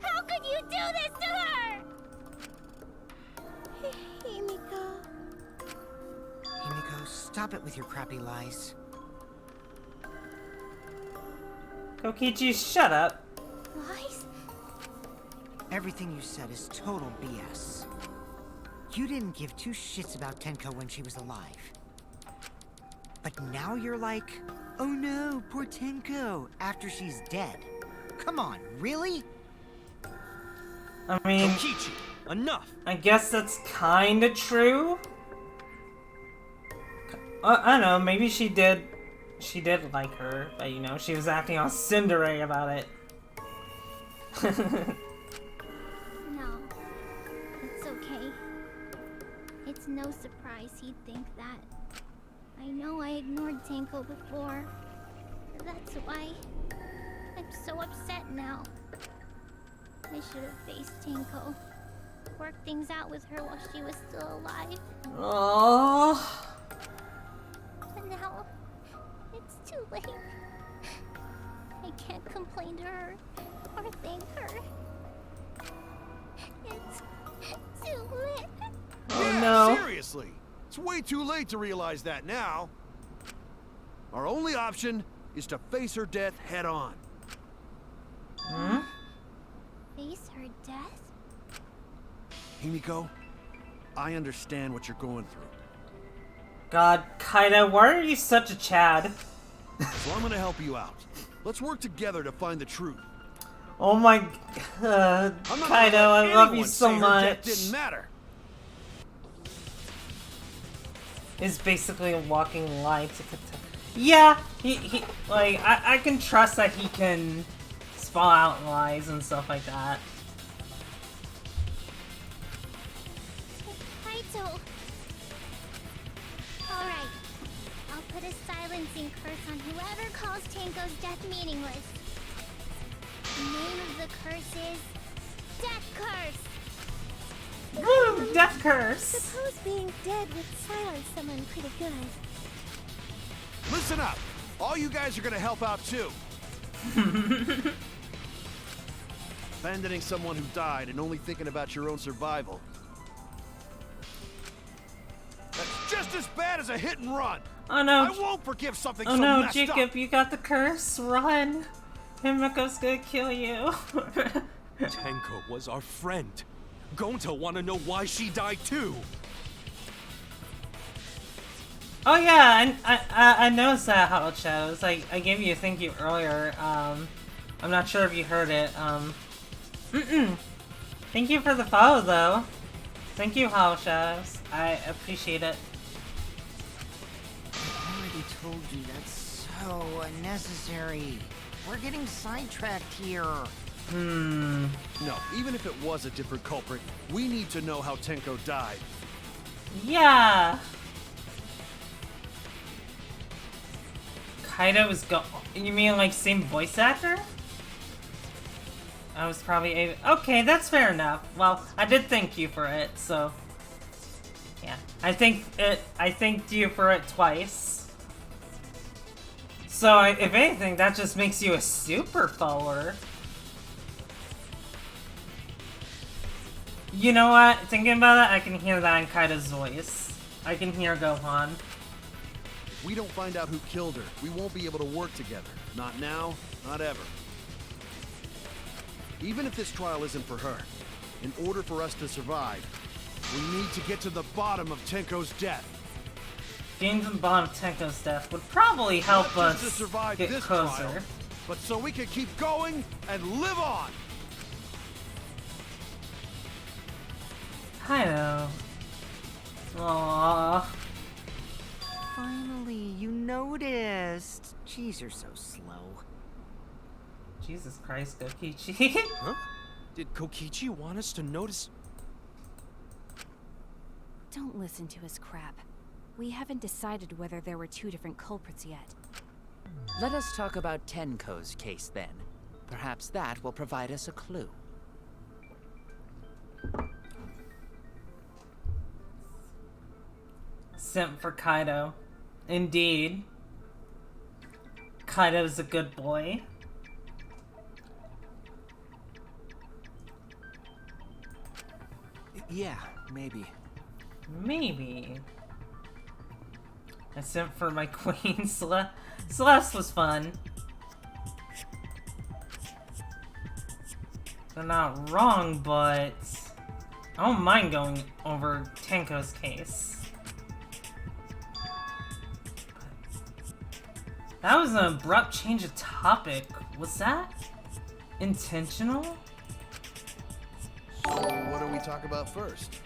How could you do this to her? Himiko... Himiko, stop it with your crappy lies. Kokichi, shut up. Lies? Everything you said is total BS. You didn't give 2 shits about Tenko when she was alive. But now you're like, oh no, poor Tenko, after she's dead. Come on, really? I mean, Kokichi, enough! I guess that's kinda true. I don't know, maybe she did like her, but you know, she was acting all cindery about it. No. It's okay. It's no surprise he'd think that. I know I ignored Tenko before. That's why I'm so upset now. I should have faced Tenko. work things out with her while she was still alive. Oh. But now, it's too late. I can't complain to her or thank her. It's too late. Oh Yeah, no. seriously. It's way too late to realize that now. Our only option is to face her death head on. Hmm? Face her death? Himiko, I understand what you're going through. God, Kaido, why are you such a Chad? So I'm gonna help you out. Let's work together to find the truth. Oh my I'm not gonna Kaido, let I love you anyone so say her death much. didn't matter. Is basically a walking lie to Katana. Yeah, he like I can trust that he can spell out lies and stuff like that. Kaito. Alright. I'll put a silencing curse on whoever calls Tenko's death meaningless. The name of the curse is Death Curse. Woo! Death curse! Suppose being dead would silence someone pretty good. Listen up. All you guys are gonna help out too. Abandoning someone who died and only thinking about your own survival. That's just as bad as a hit and run. Oh no. I won't forgive something Oh so no, messed Jacob, up. you got the curse. Run. Himiko's gonna kill you. Tenko was our friend. Gonta wanna know why she died too. Oh yeah, I noticed that, Hollow Shadows. I gave you a thank you earlier. I'm not sure if you heard it. Thank you for the follow though. Thank you, Hollow Shadows. I appreciate it. I already told you that's so unnecessary. We're getting sidetracked here. Hmm. No, even if it was a different culprit, we need to know how Tenko died. Yeah. Kaido was You mean like same voice actor? I was probably okay, that's fair enough. Well, I did thank you for it, so yeah. I thanked you for it twice. So if anything, that just makes you a super follower. You know what? Thinking about it, I can hear that in Kaido's voice. I can hear Gohan. If we don't find out who killed her, we won't be able to work together. Not now, not ever. Even if this trial isn't for her, in order for us to survive, we need to get to the bottom of Tenko's death. Getting to the bottom of Tenko's death would probably help Not us just to survive get this closer. trial, but so we can keep going and live on. Kaido. Aww. Finally, you noticed. Jeez, you're so slow. Jesus Christ, Gokichi. Huh? Did Kokichi want us to notice? Don't listen to his crap. We haven't decided whether there were two different culprits yet. Let us talk about Tenko's case then. Perhaps that will provide us a clue. Simp for Kaido. Indeed. Kaido's a good boy. Yeah, maybe. Maybe. I simp for my queen. Celeste was fun. They're not wrong, but I don't mind going over Tenko's case. That was an abrupt change of topic. Was that intentional? So, what do we talk about first?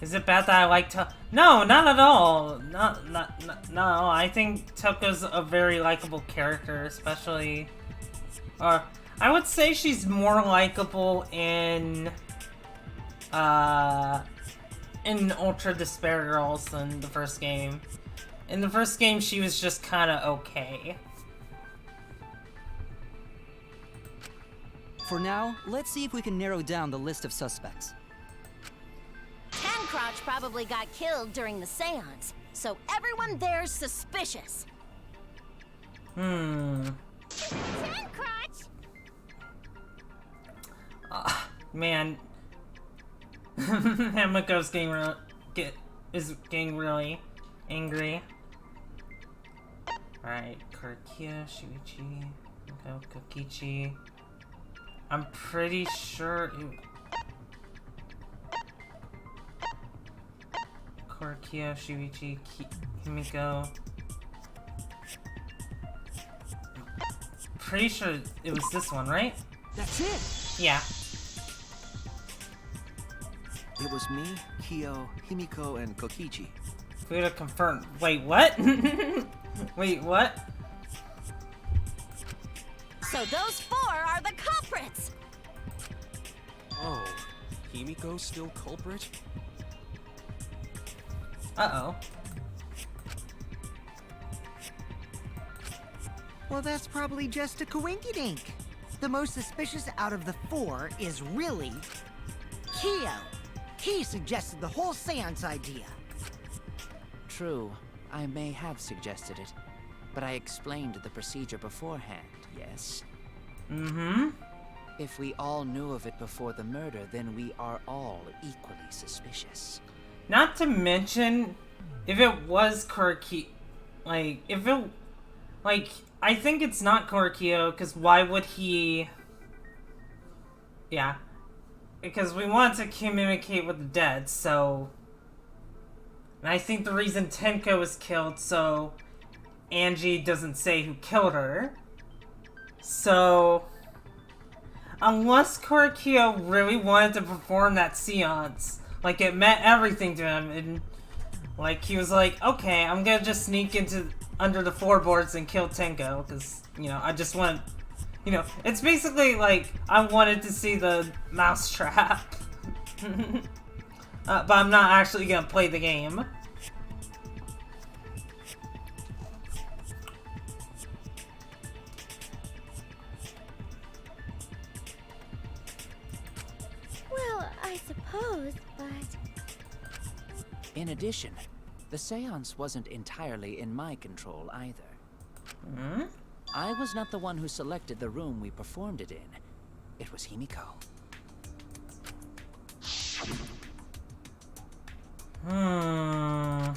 Is it bad that I like to? No, not at all. No, I think Toko's a very likable character, especially. I would say she's more likable in Ultra Despair Girls than the first game. In the first game, she was just kind of okay. For now, let's see if we can narrow down the list of suspects. Ten Crotch probably got killed during the seance, so everyone there's suspicious. Ten Crotch! Man. Himiko's getting really angry. Alright, Karakia, Shuichi, Miko, Kokichi. I'm pretty sure it... Karakia, Shuichi, Himiko. Pretty sure it was this one, right? That's it! Yeah. It was me, Kyo, Himiko, and Kokichi. Fuda confirmed. Wait, what? Wait, what? So those four are the culprits! Oh, Himiko's still culprit? Uh-oh. Well, that's probably just a coinkydink. The most suspicious out of the four is really Kyo. He suggested the whole seance idea. True, I may have suggested it, but I explained the procedure beforehand, yes? Mm-hmm. If we all knew of it before the murder, then we are all equally suspicious. Not to mention, if it was Koraki... I think it's not Korikio, because why would he... Yeah. Because we want to communicate with the dead, so... And I think the reason Tenko was killed, so... Angie doesn't say who killed her. So... Unless Korikio really wanted to perform that seance, like it meant everything to him, and... Like, he was like, okay, I'm gonna just sneak into... under the floorboards and kill Tenko, because, you know, I just want... You know, it's basically like, I wanted to see the mousetrap. But I'm not actually gonna play the game. Well, I suppose, but... In addition, the seance wasn't entirely in my control either. Hmm? I was not the one who selected the room we performed it in. It was Himiko. Hmm.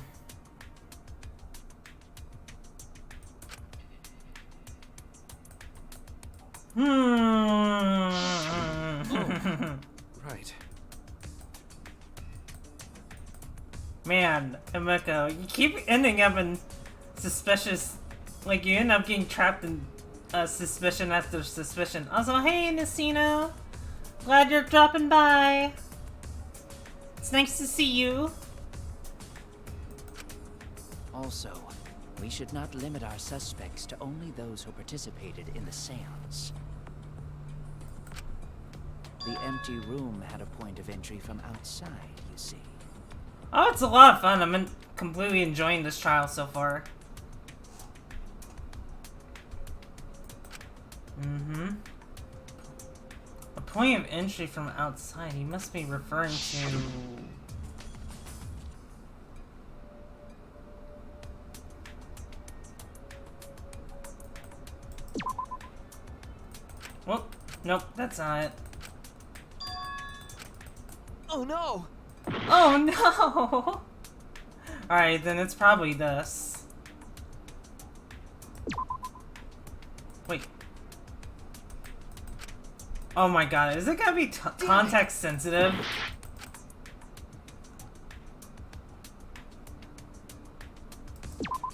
Right. Man, Emeko, you keep ending up in suspicious... Like, you end up getting trapped in suspicion after suspicion. Also, hey, Nacino! Glad you're dropping by! It's nice to see you! Also, we should not limit our suspects to only those who participated in the seance. The empty room had a point of entry from outside, you see. Oh, it's a lot of fun. I'm completely enjoying this trial so far. Mm-hmm. A point of entry from outside. He must be referring to... Well, nope, that's not it. Oh no! Oh no! Alright, then it's probably this. Wait. Oh my god, is it gonna be context sensitive?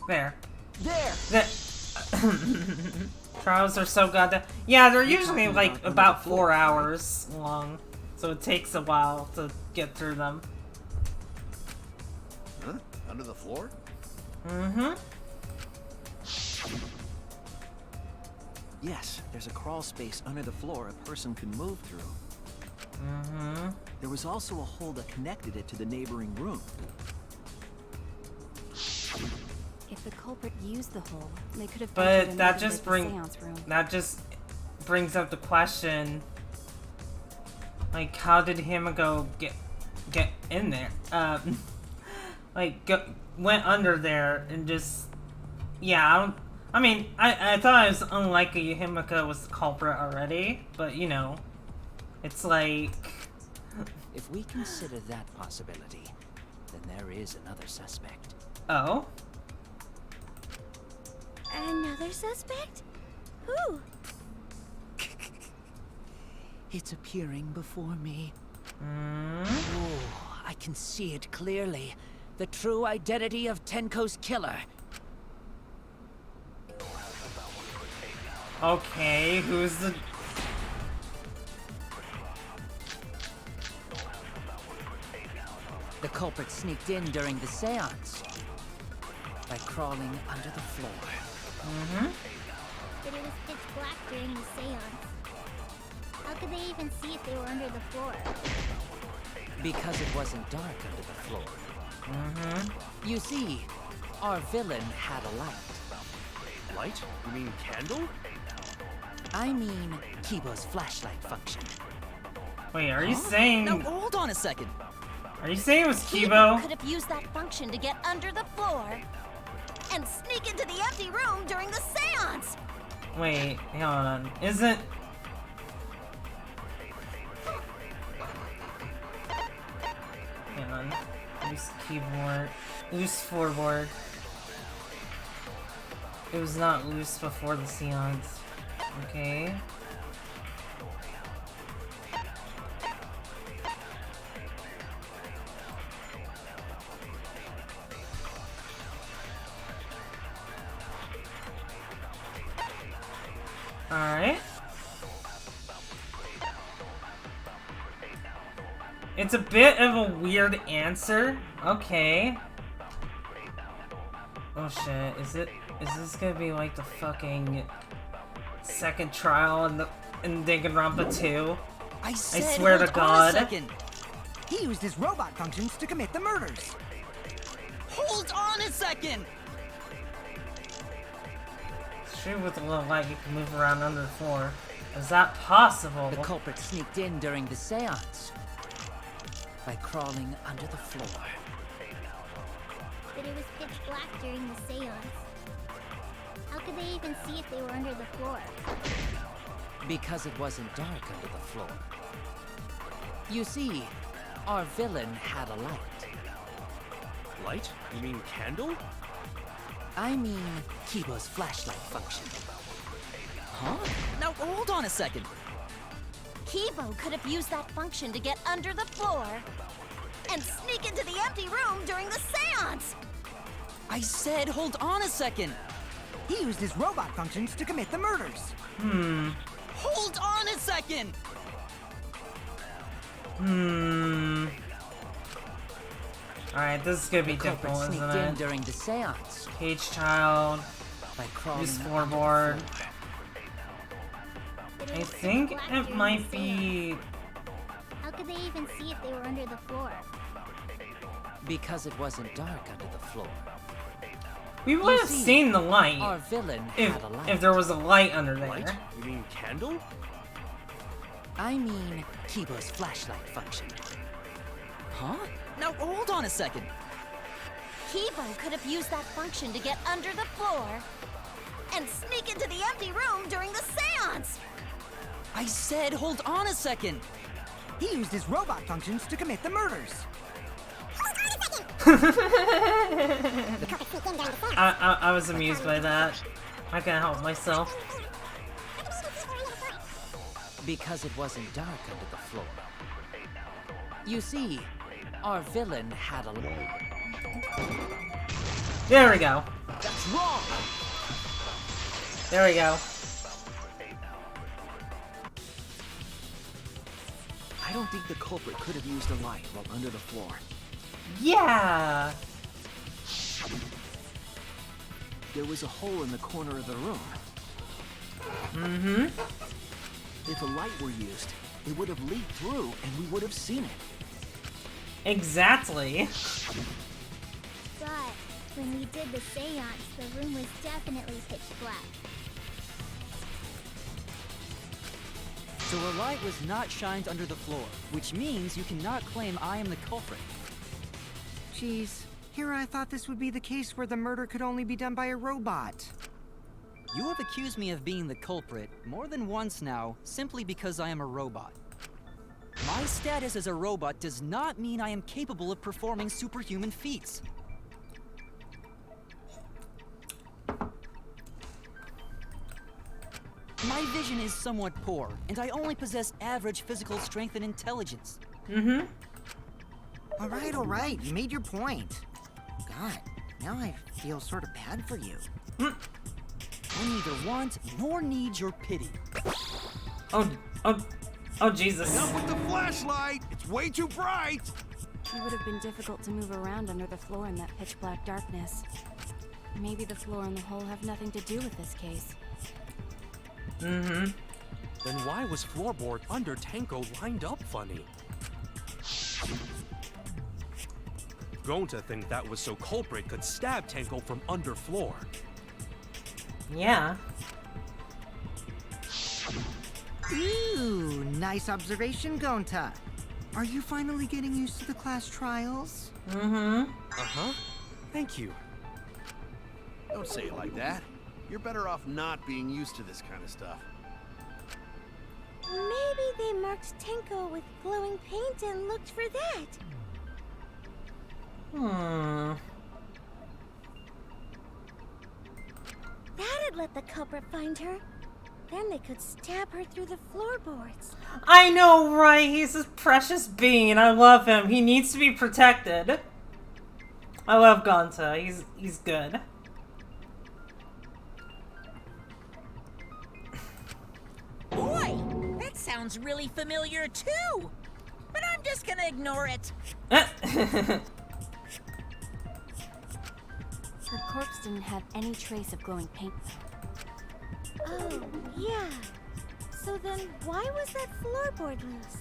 There. There! Trials are so goddamn... Yeah, they're usually like about 4 hours long. So it takes a while to get through them. Huh? Under the floor? Mm-hmm. Yes, there's a crawl space under the floor a person can move through. Mm-hmm. There was also a hole that connected it to the neighboring room. If the culprit used the hole, they could have. But that just brings up the question: Like, how did Himiko get in there? Like, went under there and just... Yeah, I thought it was unlikely Himiko was the culprit already, but, you know, it's like... If we consider that possibility, then there is another suspect. Oh? Another suspect? Who? It's appearing before me. Mm? Oh, I can see it clearly. The true identity of Tenko's killer. Okay, who's the... The culprit sneaked in during the seance by crawling under the floor. Mm-hmm. But it was pitch black during the seance. How could they even see if they were under the floor? Because it wasn't dark under the floor. Mm-hmm. You see, our villain had a light. Light? You mean candle? I mean, Kibo's flashlight function. Wait, are you saying... Now, hold on a second. Are you saying it was Kibo Kibo? could have used that function to get under the floor and sneak into the empty room during the seance. Wait, hang on. Isn't... Hang on. Loose keyboard. Loose floorboard. It was not loose before the seance. Okay. Alright. It's a bit of a weird answer. Okay. Oh shit, is this gonna be like the fucking second trial in Danganronpa 2? I swear to God. He used his robot functions to commit the murders. Hold on a second! Sure, with a little light you can move around under the floor. Is that possible? The culprit sneaked in during the seance by crawling under the floor. But it was pitch black during the seance. How could they even see if they were under the floor? Because it wasn't dark under the floor. You see, our villain had a light. Light? You mean candle? I mean, Kibo's flashlight function. Huh? Now, hold on a second. Kibo could have used that function to get under the floor and sneak into the empty room during the seance. I said hold on a second. He used his robot functions to commit the murders. Hold on a second. Alright, this is gonna be The culprit difficult, sneaked isn't in it? during the seance Cage child. by crawling Use under the floorboard. floor. But it I was pitch think black it during might the be... seance. How could they even see if they were under the floor? Because it wasn't dark under the floor. We would have see, seen the light Our villain if, had a light. if there was a light under Light? there. You mean candle? I mean, Kibo's flashlight function. Huh? Now, hold on a second. Kibo could have used that function to get under the floor and sneak into the empty room during the seance. I said hold on a second. He used his robot functions to commit the murders. I was amused by that. I can't help myself. Because it wasn't dark under the floor. You see, our villain had a light. There we go. That's wrong. There we go. I don't think the culprit could have used a light while under the floor. Yeah. There was a hole in the corner of the room. Mm-hmm. If a light were used, it would have leaked through and we would have seen it. Exactly. But when we did the seance, the room was definitely pitch black. So a light was not shined under the floor, which means you cannot claim I am the culprit. Jeez, here I thought this would be the case where the murder could only be done by a robot. You have accused me of being the culprit more than once now, simply because I am a robot. My status as a robot does not mean I am capable of performing superhuman feats. My vision is somewhat poor, and I only possess average physical strength and intelligence. Mm-hmm. All right, you made your point. God, now I feel sort of bad for you. I neither want nor need your pity. Oh, Jesus. Enough with the flashlight! It's way too bright! It would have been difficult to move around under the floor in that pitch-black darkness. Maybe the floor and the hole have nothing to do with this case. Mm-hmm. Then why was floorboard under Tenko lined up funny? Going to think that was so culprit could stab Tenko from under floor. Yeah. Ooh, nice observation, Gonta. Are you finally getting used to the class trials? Mm-hmm. Uh-huh. Thank you. Don't say it like that. You're better off not being used to this kind of stuff. Maybe they marked Tenko with glowing paint and looked for that. That'd let the culprit find her. Then they could stab her through the floorboards. I know, right? He's a precious being. I love him. He needs to be protected. I love Gonta. He's good. Boy, that sounds really familiar too. But I'm just gonna ignore it. Her corpse didn't have any trace of glowing paint, though. Oh, yeah. So then why was that floorboard loose?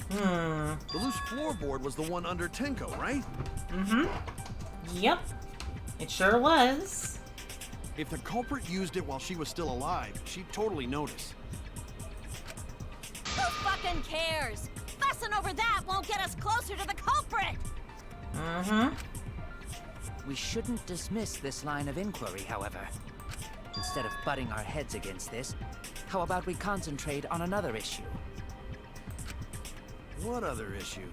The loose floorboard was the one under Tenko, right? Mm-hmm. Yep. It sure was. If the culprit used it while she was still alive, she'd totally notice. Who fucking cares? Fussing over that won't get us closer to the culprit! Mm-hmm. We shouldn't dismiss this line of inquiry, however. Instead of butting our heads against this, how about we concentrate on another issue? What other issue?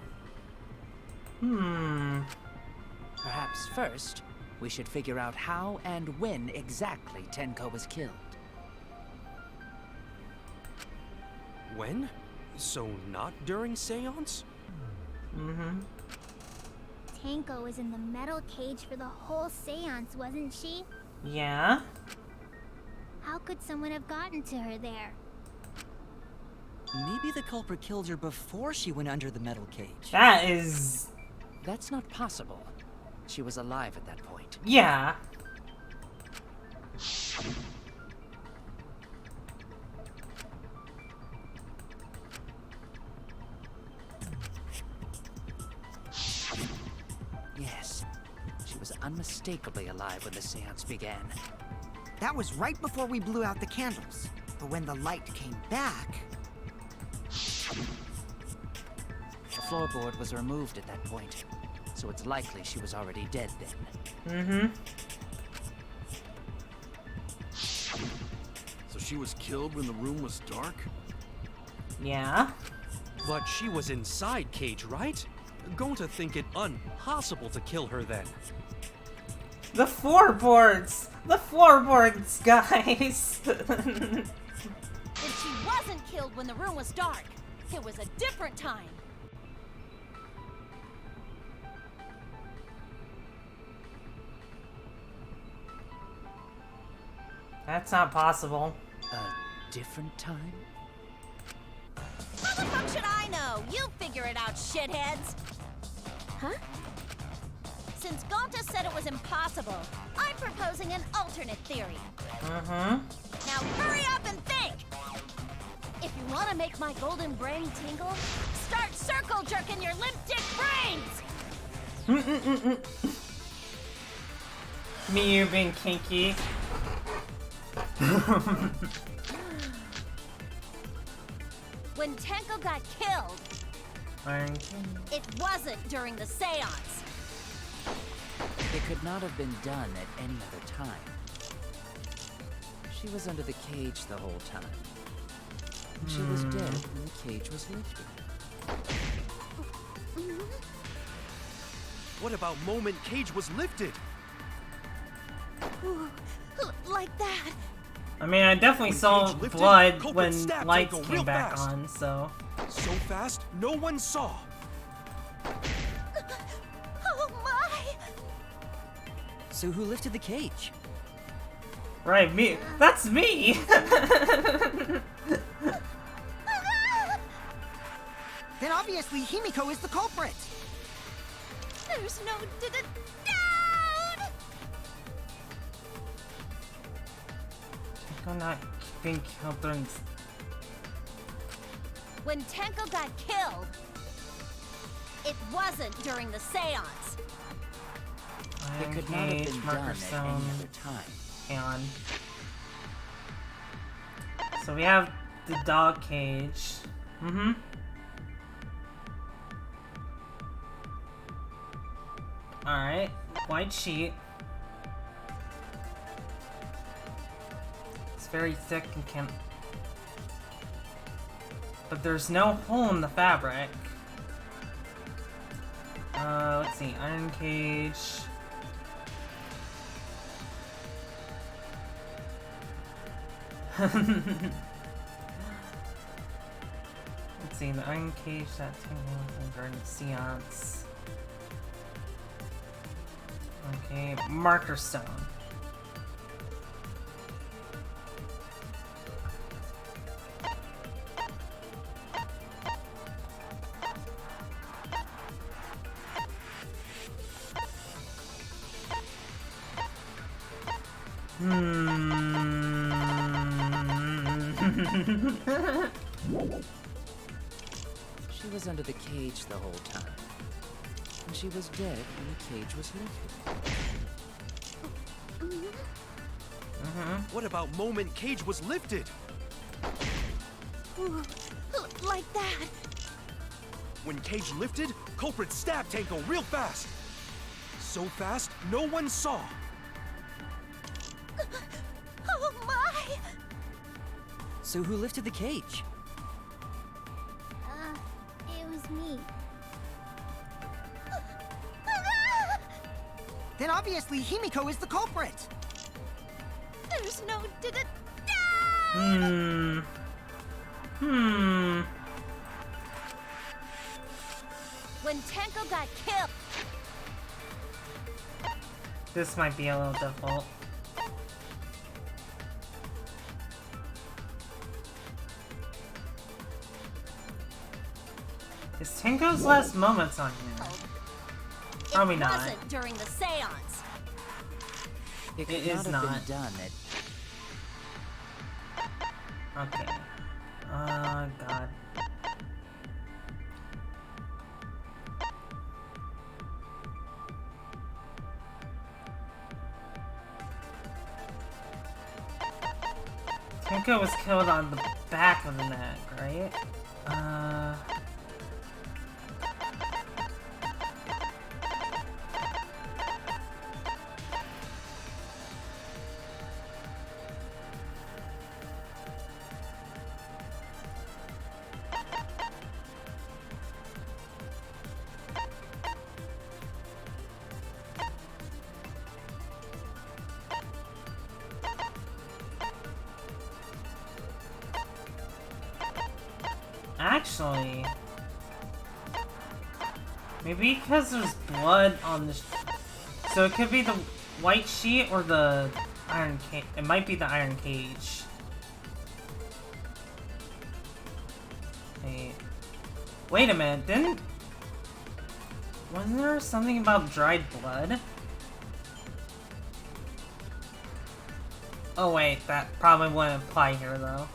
Perhaps first, we should figure out how and when exactly Tenko was killed. When? So not during seance? Mm-hmm. Tenko was in the metal cage for the whole seance, wasn't she? Yeah. How could someone have gotten to her there? Maybe the culprit killed her before she went under the metal cage. That is... That's not possible. She was alive at that point. Yeah. Yes. She was unmistakably alive when the seance began. That was right before we blew out the candles. But when the light came back... The floorboard was removed at that point, so it's likely she was already dead then. Mm-hmm. So she was killed when the room was dark? Yeah. But she was inside Cage, right? Going to think it impossible to kill her then. The floorboards! The floorboards, guys! If she wasn't killed when the room was dark, it was a different time. That's not possible. A different time? How the fuck should I know? You figure it out, shitheads! Huh? Since Gonta said it was impossible, I'm proposing an alternate theory. Mm-hmm. Now hurry up and think! If you want to make my golden brain tingle, start circle jerking your limp dick brains! Me, you being kinky. When Tenko got killed, Iron King. it wasn't during the seance. It could not have been done at any other time. She was under the cage the whole time. And she was dead when the cage was lifted. What about moment Cage was lifted? Ooh, like that. I mean, I definitely When saw Cage lifted, blood culprit when stabbed lights Tango came real back fast. on, so... So fast, no one saw. Oh my! So who lifted the cage? Right, me. That's me! Then obviously Himiko is the culprit. There's no doubt! I'm not being killed during... When Tenko got killed, it wasn't during the seance. It Iron could not have Cage, been Marker done at Stone, any other time. and... So we have the dog cage. Mm-hmm. Alright, white sheet. It's very thick and can... But there's no hole in the fabric. Let's see, iron cage. Let's see, the iron cage that tingles during the seance. Okay, marker stone. She was under the cage the whole time. And she was dead when the cage was lifted. What about moment Cage was lifted? Ooh, like that. When Cage lifted, culprit stabbed Tanko real fast. So fast, no one saw. Oh my! So who lifted the cage? It was me. Then obviously Himiko is the culprit. There's no doubt! When Tenko got killed, This might be a little difficult. Is Tenko's last moments on here? Probably it not. wasn't during the seance. It could It not is have not. been done at Okay. God. Tenko was killed on the back of the neck, right? Actually, maybe because there's blood on the... So it could be the white sheet or the iron cage. It might be the iron cage. Wait a minute, wasn't there something about dried blood? Oh wait, that probably wouldn't apply here though.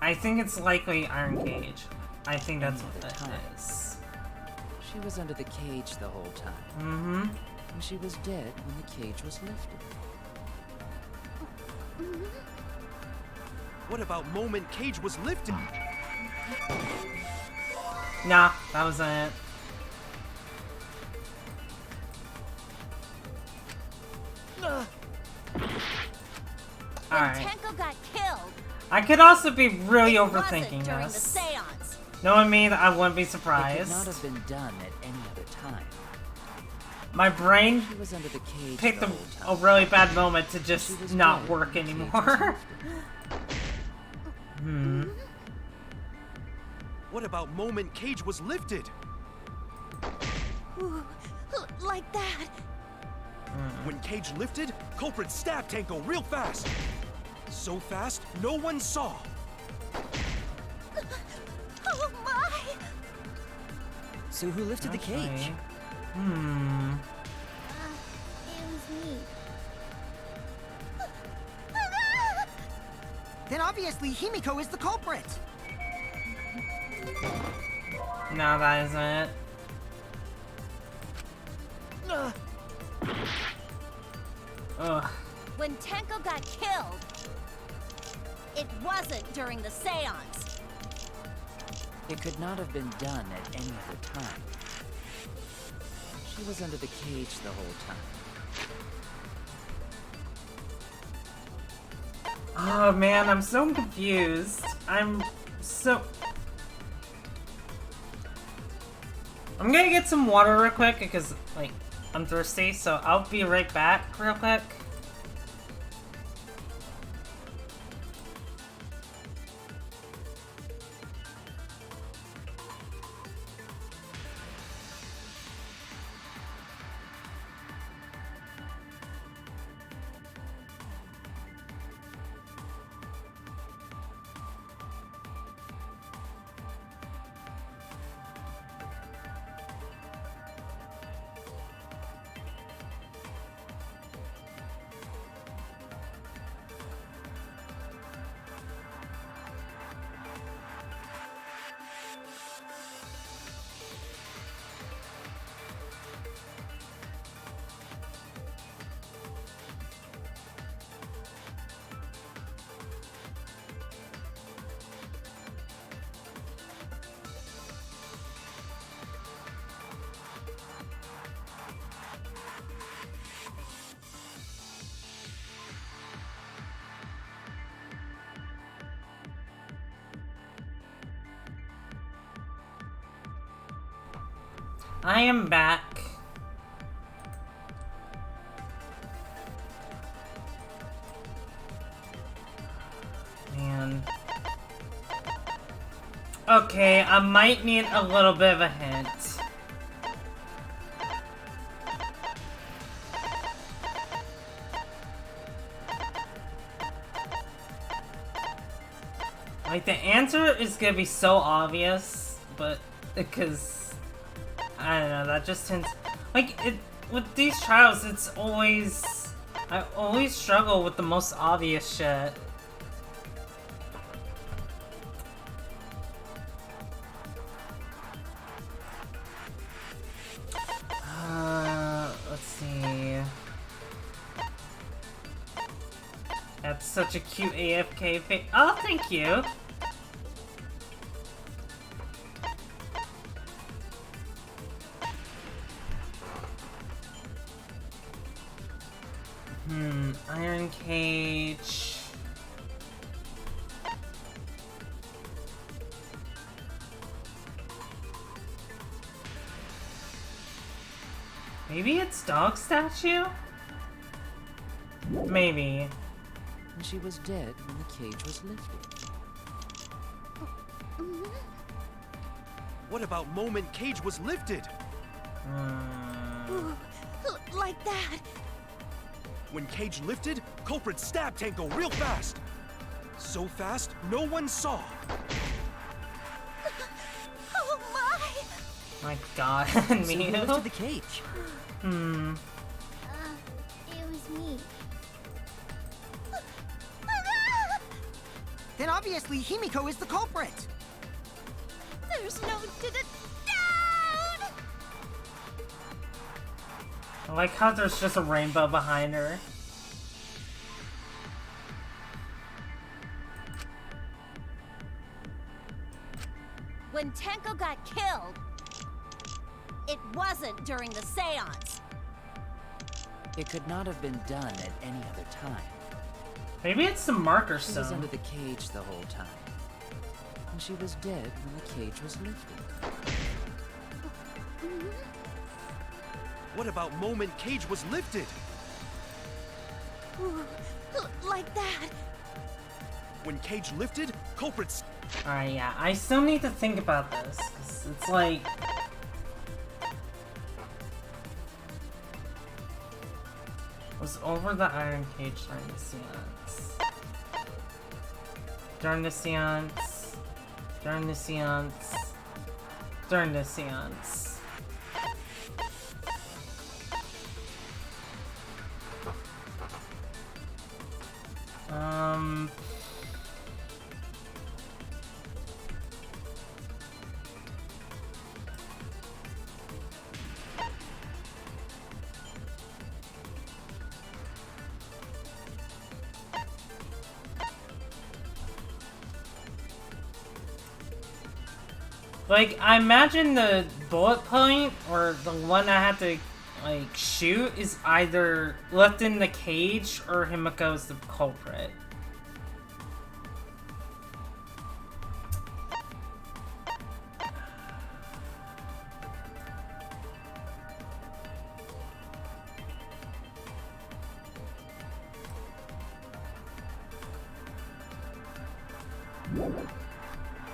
I think it's likely Iron Cage. I think that's what that is. She was under the cage the whole time. Mm-hmm. And she was dead when the cage was lifted. What about moment Cage was lifted? Nah, that wasn't it. Alright. Tenko got killed. I could also be really It wasn't overthinking during this. the seance. Knowing me, I wouldn't be It could surprised. not have been done at any other time. My brain She was under the cage picked the a whole time. really bad moment to just She was not dead work when the cage was anymore. lifted. What about moment Cage was lifted? Ooh, like that. When Cage lifted, culprit stabbed Tanko real fast. So fast, no one saw. Oh my! So who lifted the cage? Okay. It was me. Then obviously Himiko is the culprit. No, that isn't it. Ugh. When Tenko got killed, it wasn't during the seance. It could not have been done at any other time. She was under the cage the whole time. Oh man, I'm so confused. I'm gonna get some water real quick because, like, I'm thirsty, so I'll be right back real quick. I am back. Man. Okay, I might need a little bit of a hint. Like, the answer is gonna be so obvious, but because I don't know, that just tends, like, with these trials, it's always, I always struggle with the most obvious shit. Let's see. That's such a cute AFK face. Oh, thank you. Iron Cage. Maybe it's Dog Statue? Maybe. And she was dead when the cage was lifted. What about moment Cage was lifted? Ooh, like that. When Cage lifted, culprit stabbed Tanko real fast. So fast, no one saw. Oh my! My god, So who me. lifted the cage? It was me. Then obviously Himiko is the culprit. There's no doubt! I like how there's just a rainbow behind her. When Tenko got killed, it wasn't during the seance. It could not have been done at any other time. Maybe it's the marker She was stone. under the cage the whole time. And she was dead when the cage was lifted. What about moment Cage was lifted? Like that. When Cage lifted, culprits. Alright, yeah, I still need to think about this, 'cause it's like... Was over the iron cage during the seance. During the seance. During the seance. During the seance. Like, I imagine the bullet point, or the one I have to, like, shoot, is either left in the cage, or Himiko's the culprit.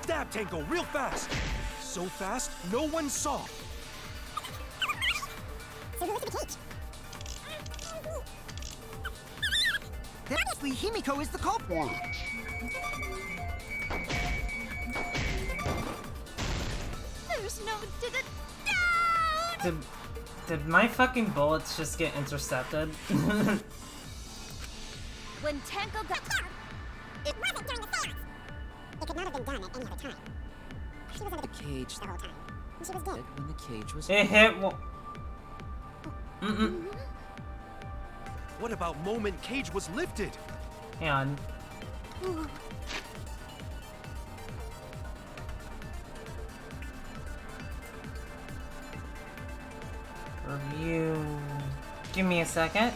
Stab Tango real fast! So fast, no one saw. Obviously Himiko is the culprit. There's no doubt! Did my fucking bullets just get intercepted? When Tenko got it wasn't during the seance. It could not have been done at any other time. She was under The cage the whole time. And she was dead dead. when the cage was It hit What about moment Cage was lifted? Hang on. Review. Give me a second.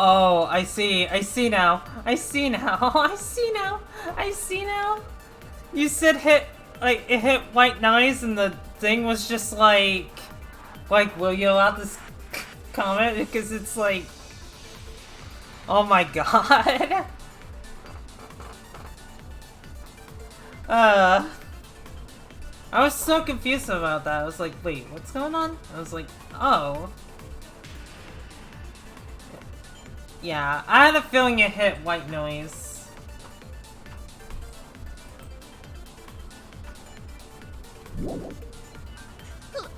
Oh, I see now. I see now. You said hit, like, it hit white noise and the thing was just like, will you allow this comment? Because it's like, oh my god. I was so confused about that. I was like, wait, what's going on? I was like, oh. Yeah, I had a feeling it hit white noise.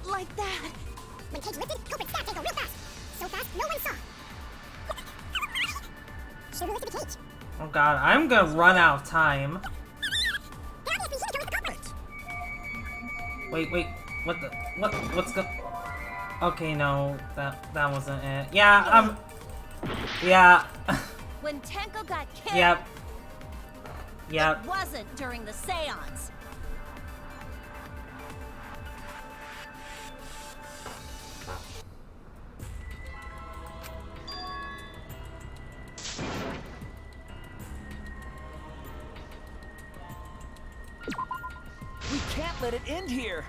Like that. When Cage lifted, culprit stabbed Tango real fast. So fast, no one saw. She lifted the cage. Oh god, I'm gonna run out of time. Wait, what's okay, no, that wasn't it. Yeah, yeah. When Tenko got killed, Yep. it wasn't during the seance. We can't let it end here.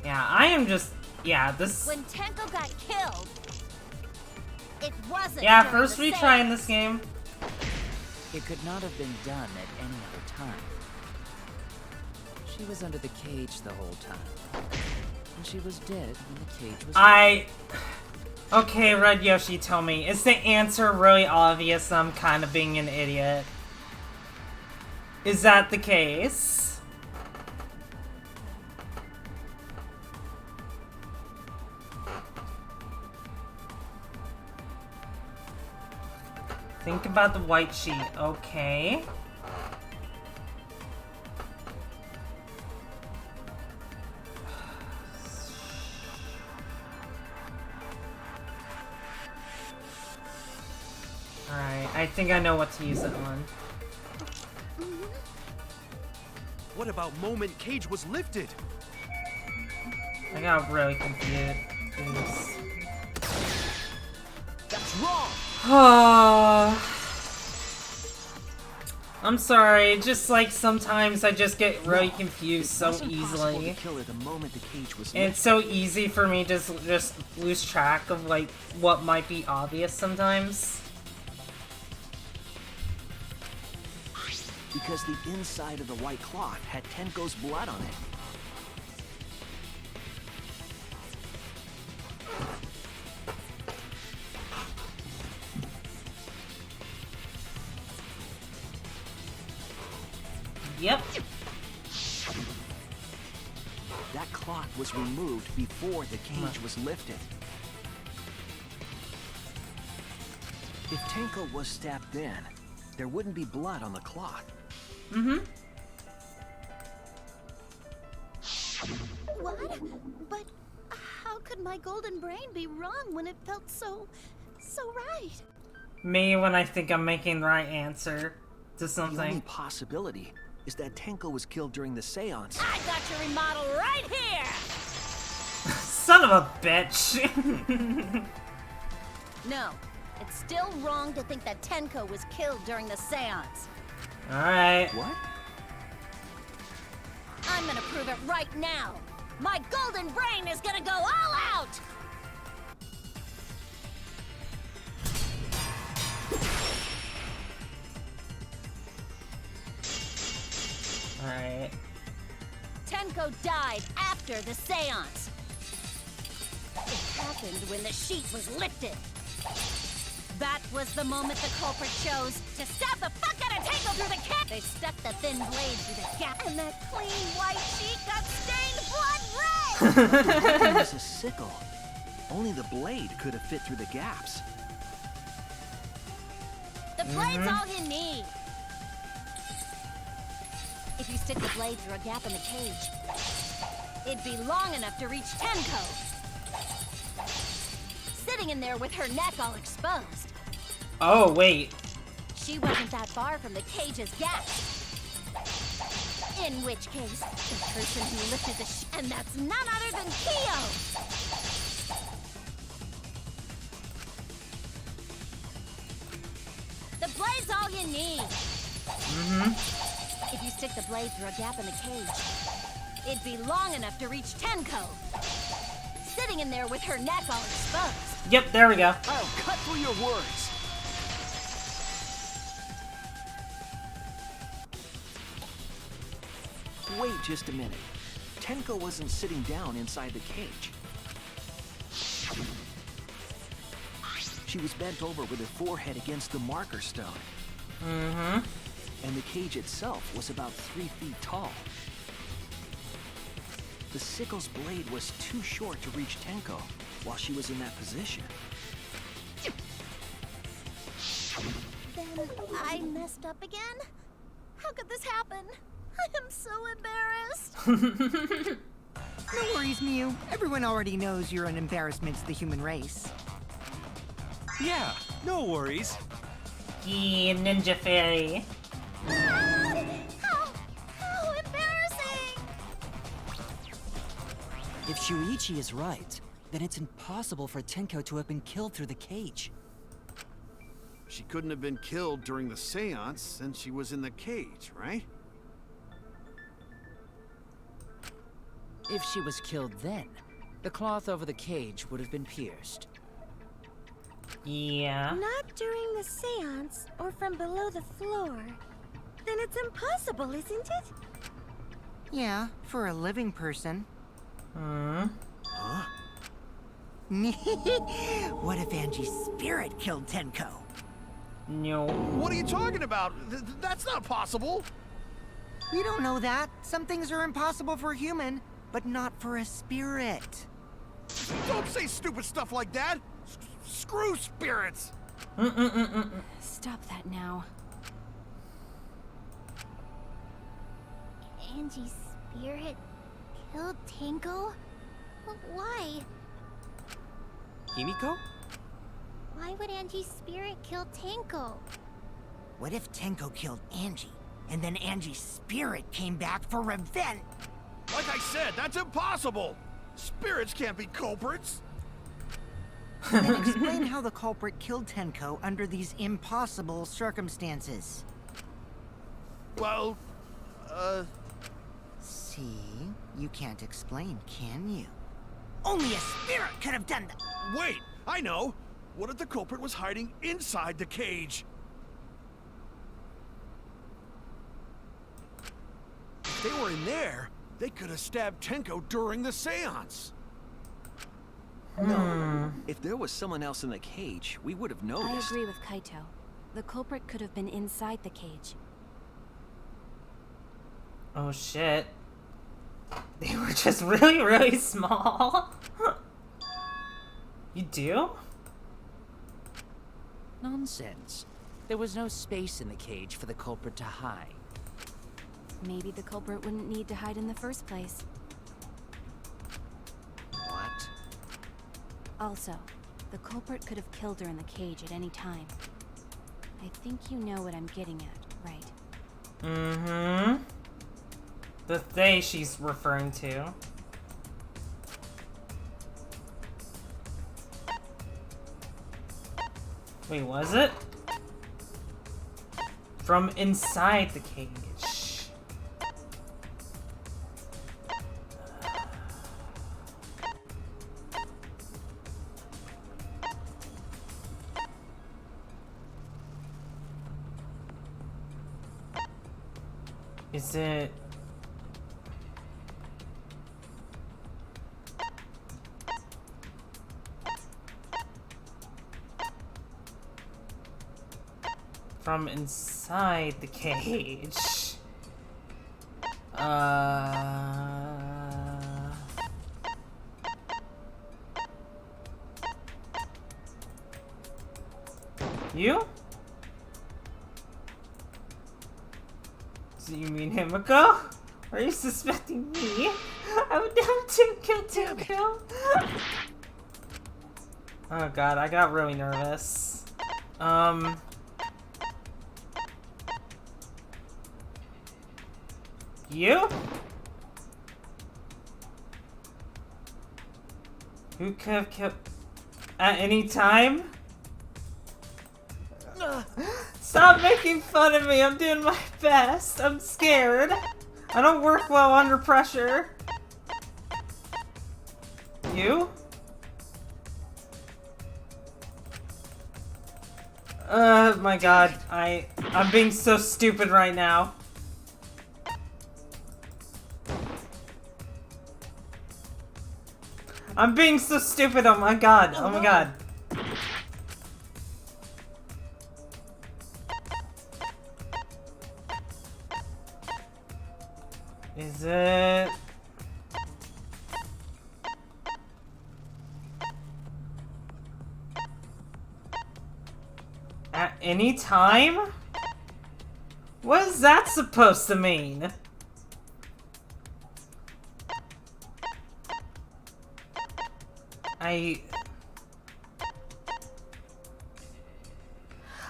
Yeah, I am just, this. When Tenko got killed, it wasn't. Yeah, during first the retry in seance. this game. It could not have been done at any other time. She was under the cage the whole time. And she was dead when the cage was Okay, Red Yoshi, tell me, is the answer really obvious? I'm kind of being an idiot. Is that the case? Think about the white sheet. Okay. Alright, I think I know what to use it on. What about moment Cage was lifted? I got really confused. That's wrong! I'm sorry, just like sometimes I just get really confused so To easily. kill her the moment the cage was And it's so easy for me to just lose track of like what might be obvious sometimes. because the inside of the white cloth had Tenko's blood on it. Yep. That cloth was removed before the cage was lifted. If Tenko was stabbed then, there wouldn't be blood on the cloth. Mm-hmm. What? But how could my golden brain be wrong when it felt so right? Me when I think I'm making the right answer to The only something. possibility is that Tenko was killed during the seance. I got your remodel right here! Son of a bitch! No, it's still wrong to think that Tenko was killed during the seance. Alright. What? I'm gonna prove it right now. My golden brain is gonna go all out! Alright. Tenko died after the seance. It happened when the sheet was lifted. That was the moment the culprit chose to stab the fuck out of Tenko through the cat. They stuck the thin blade through the gap, and that clean white sheet got stained blood red! It was a sickle. Only the blade could have fit through the gaps. The blade's all you need. If you stick the blade through a gap in the cage, it'd be long enough to reach Tenko. Sitting in there with her neck all exposed. Oh, wait. She wasn't that far from the cage's gap. In which case, the person who lifted the and that's none other than Kyo! The blade's all you need. Mm-hmm. If you stick the blade through a gap in the cage, it'd be long enough to reach Tenko. Sitting in there with her neck all exposed. Yep, there we go. I'll cut through your words. Wait just a minute. Tenko wasn't sitting down inside the cage. She was bent over with her forehead against the marker stone. Mm-hmm. And the cage itself was about 3 feet tall. The sickle's blade was too short to reach Tenko while she was in that position. Then I messed up again? How could this happen? I am so embarrassed. No worries, Mew. Everyone already knows you're an embarrassment to the human race. Yeah, no worries. Yee, Ninja Fairy. How embarrassing! If Shuichi is right, then it's impossible for Tenko to have been killed through the cage. She couldn't have been killed during the seance since she was in the cage, right? If she was killed then, the cloth over the cage would have been pierced. Yeah. Not during the seance or from below the floor. Then it's impossible, isn't it? Yeah, for a living person. Hmm. Huh? What if Angie's spirit killed Tenko? No. What are you talking about? That's not possible. We don't know that. Some things are impossible for a human, but not for a spirit. Don't say stupid stuff like that. Screw spirits. Stop that now. Angie's spirit killed Tenko? Why? Himiko? Why would Angie's spirit kill Tenko? What if Tenko killed Angie, and then Angie's spirit came back for revenge? Like I said, that's impossible. Spirits can't be culprits. Then explain how the culprit killed Tenko under these impossible circumstances. Well, See? You can't explain, can you? Only a spirit could have done that! Wait, I know. What if the culprit was hiding inside the cage? If they were in there, they could have stabbed Tenko during the seance. No. If there was someone else in the cage, we would have I noticed. agree with Kaito. The culprit could have been inside the cage. Oh shit. They were just really, really small. You do? Nonsense. There was no space in the cage for the culprit to hide. Maybe the culprit wouldn't need to hide in the first place. What? Also, the culprit could have killed her in the cage at any time. I think you know what I'm getting at, right? Mm-hmm. The they she's referring to. Wait, was it? From inside the cage. Is it... from inside the cage? You? Do you mean Himiko? Are you suspecting me? I would never kill Tenko. Oh god, I got really nervous. You? Who could have killed at any time? Stop making fun of me. I'm doing my best. I'm scared. I don't work well under pressure. You? My god. I'm being so stupid right now. I'm being so stupid. Oh my god. Oh my god. Is it... at any time? What is that supposed to mean?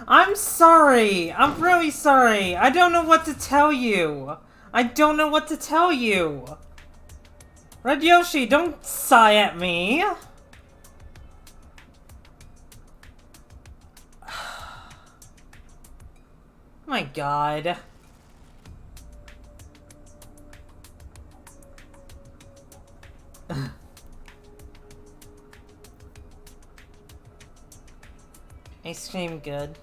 I'm sorry. I'm really sorry. I don't know what to tell you. I don't know what to tell you. Red Yoshi, don't sigh at me. My god. Ice cream good.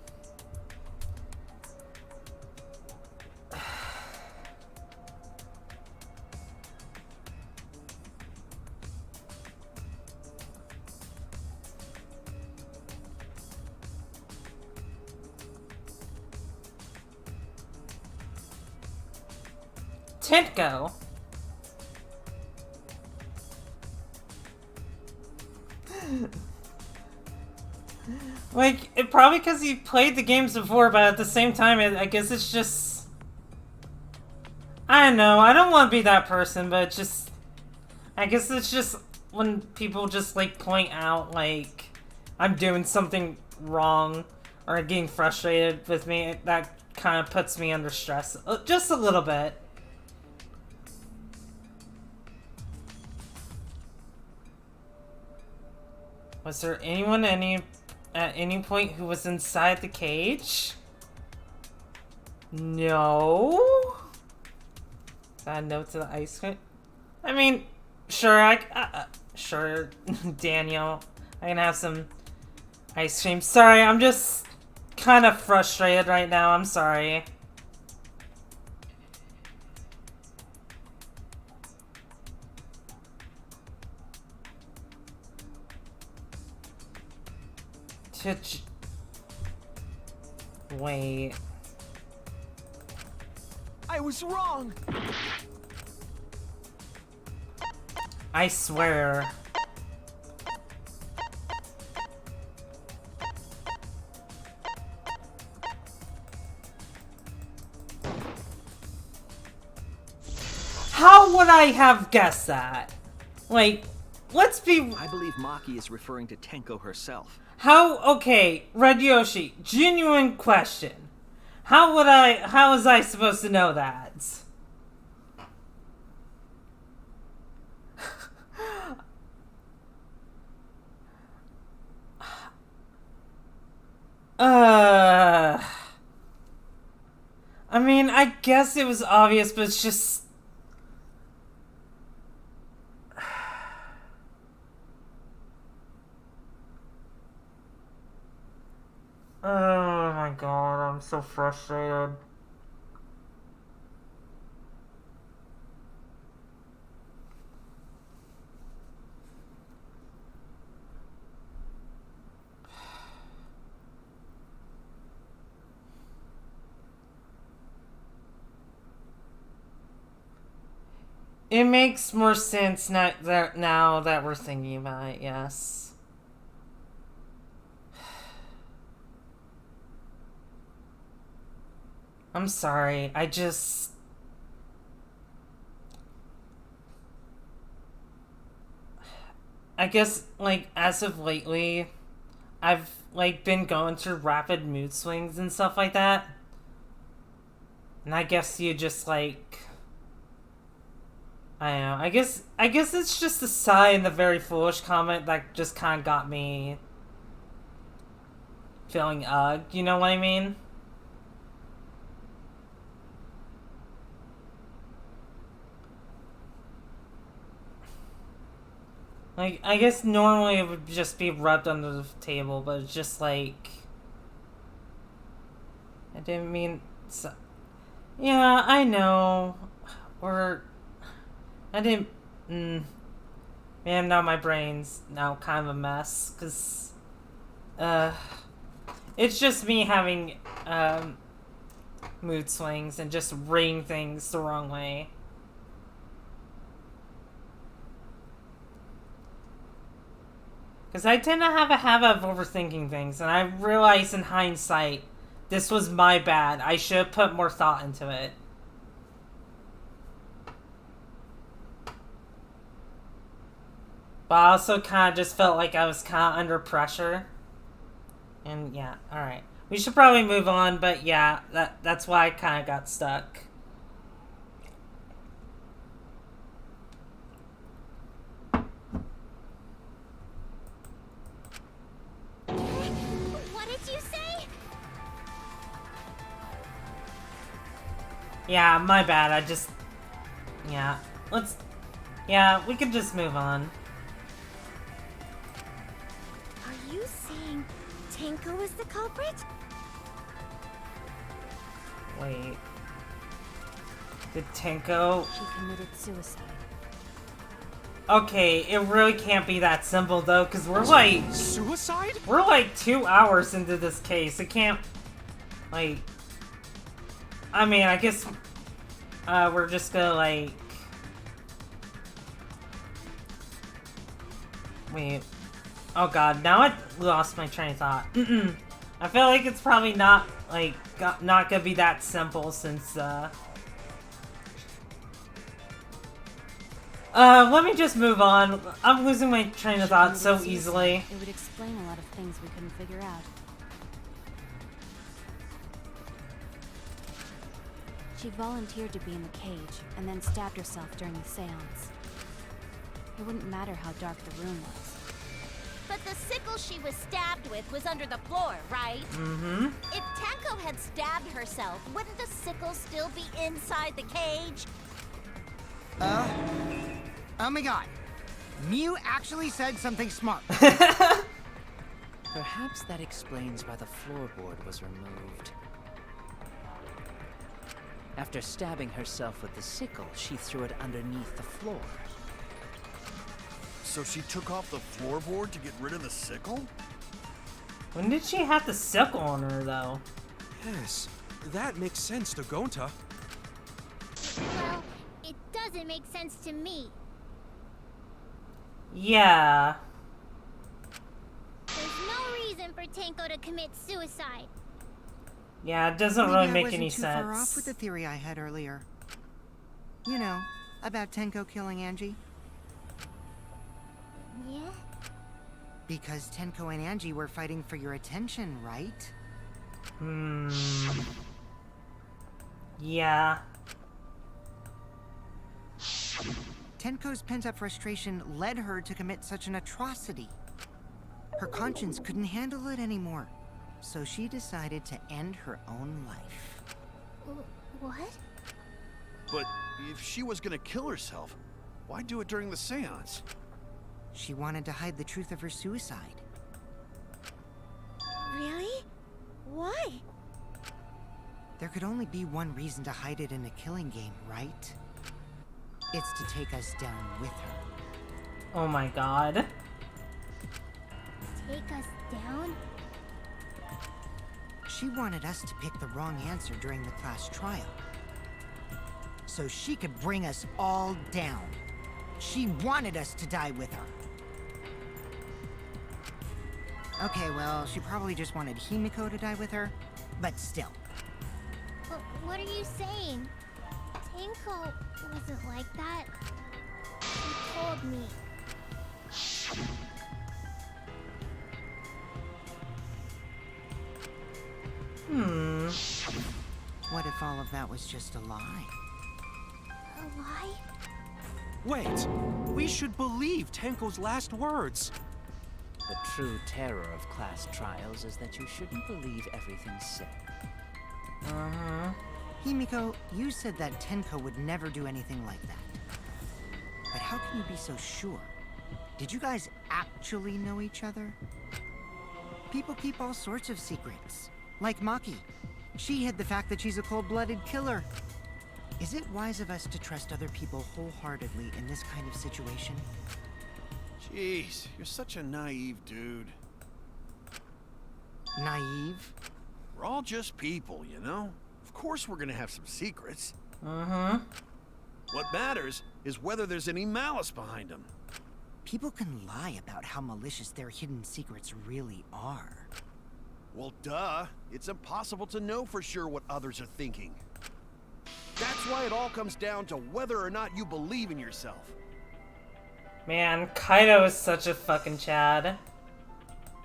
Tenko? Like, probably because you played the games before, but at the same time, I guess it's just... I don't know, I don't want to be that person, but just... I guess it's just when people just, like, point out, like, I'm doing something wrong, or getting frustrated with me, that kind of puts me under stress. Just a little bit. Was there anyone at any point who was inside the cage? No. Is that a note to the ice cream? I mean, sure, sure, Daniel. I can have some ice cream. Sorry, I'm just kind of frustrated right now. I'm sorry. Wait. I was wrong. I swear. How would I have guessed that? Like, let's be... I believe Maki is referring to Tenko herself. How... Okay, Red Yoshi, genuine question. How was I supposed to know that? I mean, I guess it was obvious, but it's just... Oh my god, I'm so frustrated. It makes more sense now that we're thinking about it, yes. I'm sorry, I guess, like, as of lately, I've, like, been going through rapid mood swings and stuff like that. And I guess you just, like... I don't know, I guess it's just a sigh in the very foolish comment that just kind of got me feeling ugh, you know what I mean? Like, I guess normally it would just be rubbed under the table, but it's just like... I didn't mean... So, yeah, I know. Or... I didn't... Man, now my brain's now kind of a mess, because... It's just me having, mood swings and just reading things the wrong way. Because I tend to have a habit of overthinking things, and I realize in hindsight, this was my bad. I should have put more thought into it. But I also kind of just felt like I was kind of under pressure. And yeah, alright. We should probably move on, but yeah, that's why I kind of got stuck. What did you say? Yeah, my bad. I just... Yeah, let's... Yeah, we could just move on. Are you saying Tenko is the culprit? Wait. Did Tenko... She committed suicide. Okay, it really can't be that simple though, because we're like... Suicide? We're like 2 hours into this case. It can't... Like... I mean, I guess... we're just gonna, like... Wait. Oh god, now I lost my train of thought. I feel like it's probably not, like, not gonna be that simple since, let me just move on. I'm losing my train of thought so easily. It would explain a lot of things we couldn't figure out. She volunteered to be in the cage, and then stabbed herself during the seance. It wouldn't matter how dark the room was. But the sickle she was stabbed with was under the floor, right? Mm-hmm. If Tenko had stabbed herself, wouldn't the sickle still be inside the cage? Oh my god. Mew actually said something smart. Perhaps that explains why the floorboard was removed. After stabbing herself with the sickle, she threw it underneath the floor. So she took off the floorboard to get rid of the sickle? When did she have the sickle on her, though? Yes, that makes sense to Gonta. Well, it doesn't make sense to me. Yeah. There's no reason for Tenko to commit suicide. Yeah, it doesn't Maybe really I make wasn't any too far off sense. with the theory I had earlier. You know, about Tenko killing Angie. Yeah? Because Tenko and Angie were fighting for your attention, right? Yeah. Tenko's pent-up frustration led her to commit such an atrocity. Her conscience couldn't handle it anymore, so she decided to end her own life. What? But if she was gonna kill herself, why do it during the seance? She wanted to hide the truth of her suicide. Really? Why? There could only be one reason to hide it in a killing game, right? It's to take us down with her. Oh my god. Take us down? She wanted us to pick the wrong answer during the class trial, so she could bring us all down. She wanted us to die with her. Okay, well, she probably just wanted Himiko to die with her, but still. What are you saying? Tenko wasn't like that. She told me. What if all of that was just a lie? A lie? Wait, we should believe Tenko's last words. The true terror of class trials is that you shouldn't believe everything said. Himiko, you said that Tenko would never do anything like that. But how can you be so sure? Did you guys actually know each other? People keep all sorts of secrets. Like Maki. She hid the fact that she's a cold-blooded killer. Is it wise of us to trust other people wholeheartedly in this kind of situation? Jeez, you're such a naive dude. Naive? We're all just people, you know? Of course we're gonna have some secrets. What matters is whether there's any malice behind them. People can lie about how malicious their hidden secrets really are. Well, duh. It's impossible to know for sure what others are thinking. That's why it all comes down to whether or not you believe in yourself. Man, Kaido is such a fucking Chad.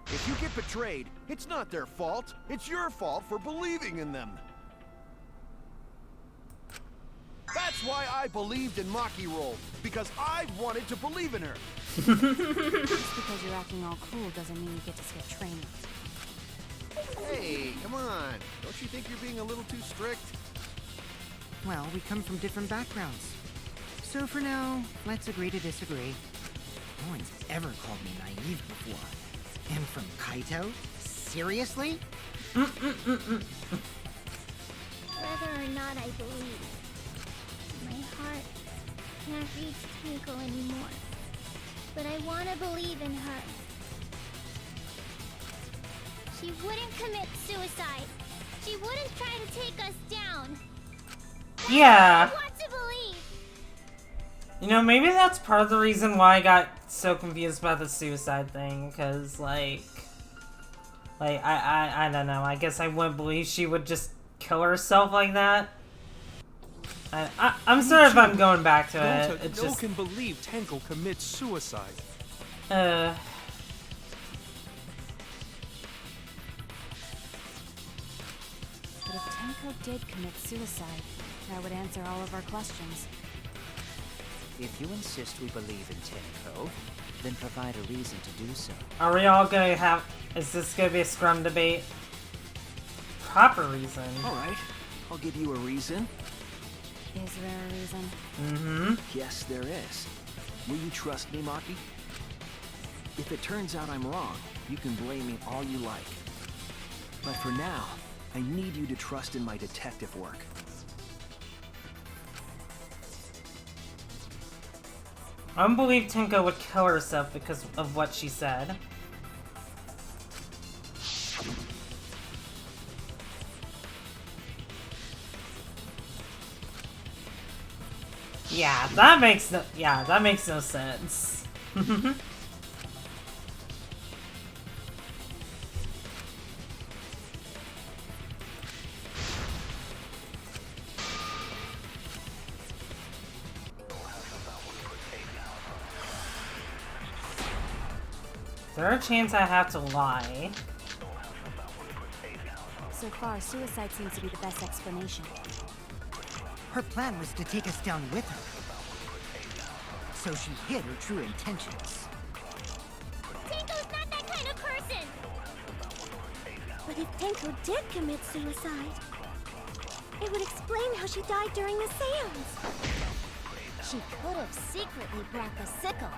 If you get betrayed, it's not their fault. It's your fault for believing in them. That's why I believed in Maki Roll, because I wanted to believe in her. Just because you're acting all cool doesn't mean you get to skip training. Hey, come on. Don't you think you're being a little too strict? Well, we come from different backgrounds. So for now, let's agree to disagree. No one's ever called me naive before. And from Kaito? Seriously? Whether or not I believe, my heart can't reach Tenko anymore. But I want to believe in her. She wouldn't commit suicide. She wouldn't try to take us down. Yeah. I want to You know, maybe that's part of the reason why I got so confused about the suicide thing, because, like, I don't know, I guess I wouldn't believe she would just kill herself like that. I'm sorry if I'm going back to it. It's no just... can believe Tenko commits suicide. But if Tenko did commit suicide, that would answer all of our questions. If you insist we believe in Tenko, then provide a reason to do so. Are we all gonna have... Is this gonna be a scrum debate? Proper reason. Alright, I'll give you a reason. Is there a reason? Mm-hmm. Yes, there is. Will you trust me, Maki? If it turns out I'm wrong, you can blame me all you like. But for now, I need you to trust in my detective work. I don't believe Tenko would kill herself because of what she said. Yeah, that makes no sense. Is there a chance I have to lie? So far, suicide seems to be the best explanation. Her plan was to take us down with her. So she hid her true intentions. Tenko's not that kind of person! But if Tenko did commit suicide, it would explain how she died during the seance. She could have secretly brought the sickle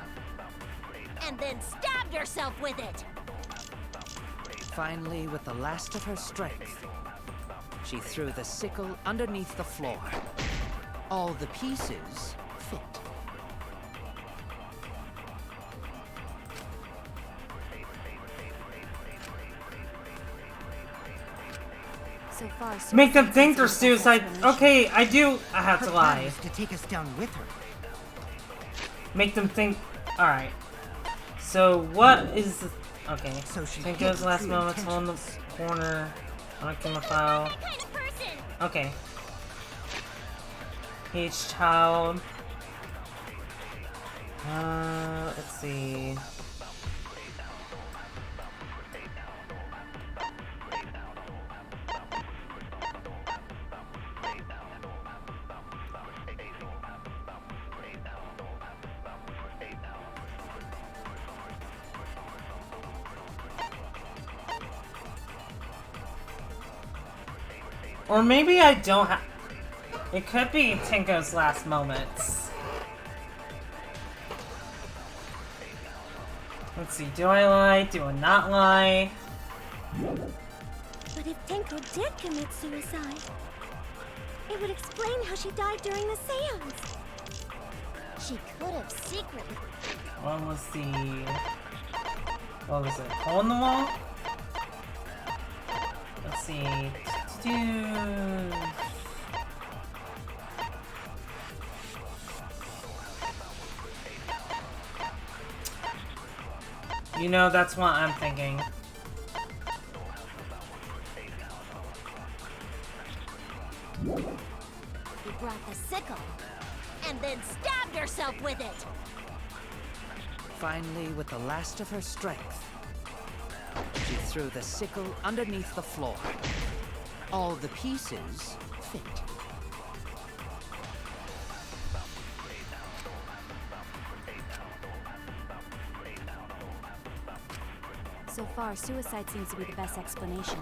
and then stabbed herself with it. Finally, with the last of her strength, she threw the sickle underneath the floor. All the pieces fit. So far, Make them think they're seems to be the best suicide. explanation. Okay, I have to Her plan lie. was to take us down with her. Make them think. Alright. So, what is the. Okay. So she Tenko's hid last true moments on the intentions. corner. On file. That kind of person! Okay. Peach child. Let's see. Or maybe I don't have... It could be Tenko's last moments. Let's see, do I lie? Do I not lie? But if Tenko did commit suicide, it would explain how she died during the seance. She could have secretly. What was the... What was it? Hole in the wall? Let's see... You know, that's what I'm thinking. She brought the sickle and then stabbed herself with it. Finally, with the last of her strength, she threw the sickle underneath the floor. All the pieces fit. So far, suicide seems to be the best explanation.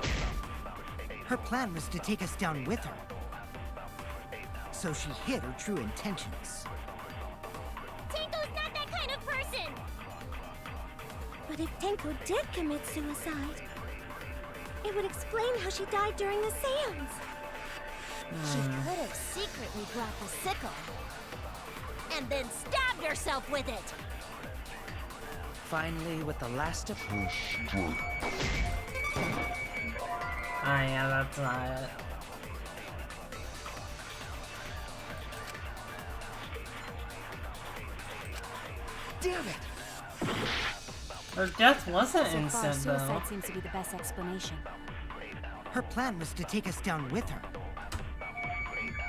Her plan was to take us down with her. So she hid her true intentions. Tenko's not that kind of person! But if Tenko did commit suicide, it would explain how she died during the seance. She could have secretly brought the sickle and then stabbed herself with it. Finally, with the last of her strength. Ah, yeah, that's not it. Damn it! Her death wasn't So far, instant, though. suicide seems to be the best explanation. Her plan was to take us down with her.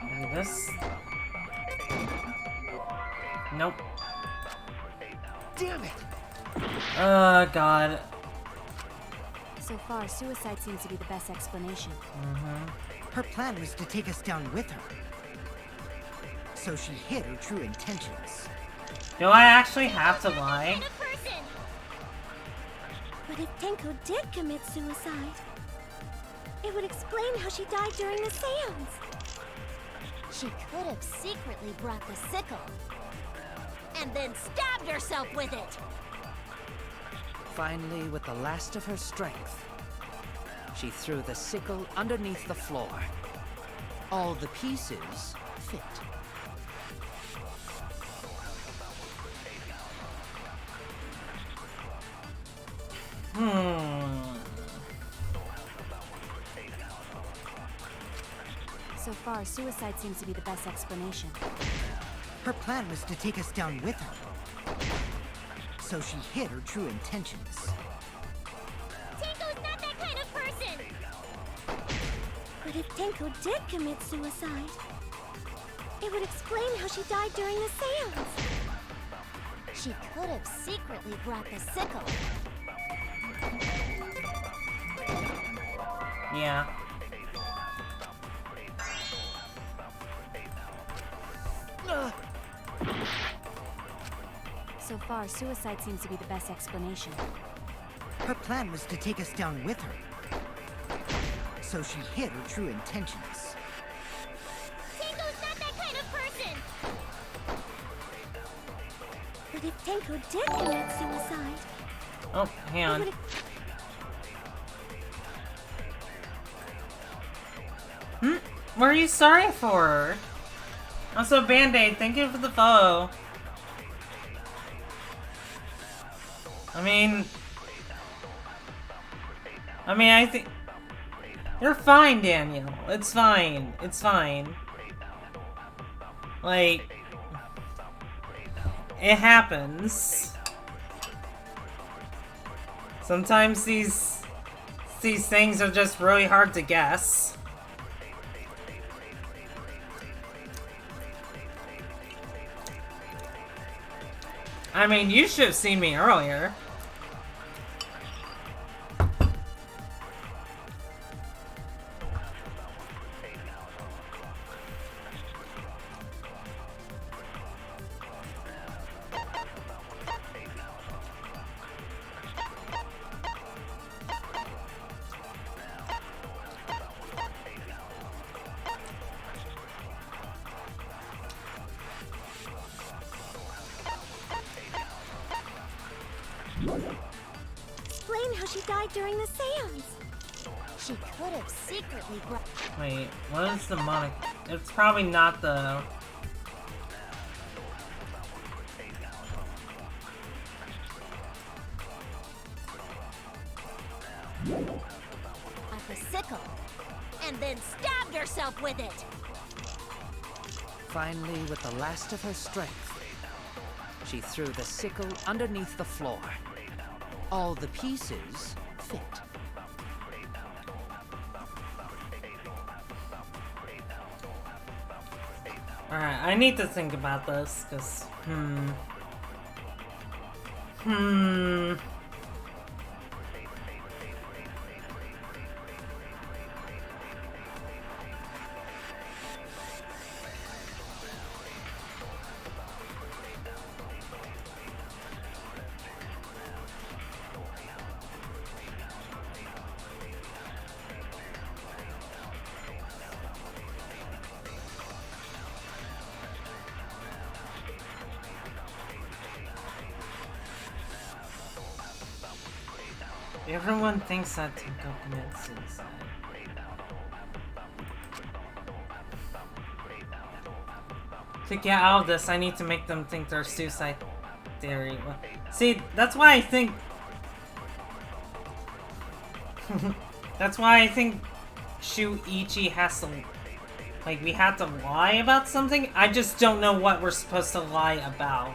Maybe this? Nope. Damn it! Oh, God. So far, suicide seems to be the best explanation. Her plan was to take us down with her. So she hid her true intentions. Do I actually have to lie? Kind of person. But if Tenko did commit suicide, it would explain how she died during the seance. She could have secretly brought the sickle. And then stabbed herself with it. Finally, with the last of her strength, she threw the sickle underneath the floor. All the pieces fit. So far, suicide seems to be the best explanation. Her plan was to take us down with her. So she hid her true intentions. Tenko's not that kind of person. But if Tenko did commit suicide, it would explain how she died during the seance. She could have secretly brought the sickle. Yeah. So far, suicide seems to be the best explanation. Her plan was to take us down with her. So she hid her true intentions. Tenko's not that kind of person. But if Tenko did commit suicide, Oh, hang it on. would What are you sorry for? Also, Band-Aid, thank you for the follow. I mean, I think you're fine, Daniel. It's fine. It's fine. Like, it happens. Sometimes these things are just really hard to guess. I mean, you should have seen me earlier. explain how she died during the seance. She could have secretly brought... Wait, what is the moniker? It's probably not the... at the sickle, and then stabbed herself with it. Finally, with the last of her strength, she threw the sickle underneath the floor. All the pieces fit. Alright, I need to think about this, because... Everyone thinks that Tenko committed suicide. To get out of this, I need to make them think there's suicide theory. See, that's why I think... that's why I think Shuichi has to... Like, we have to lie about something? I just don't know what we're supposed to lie about.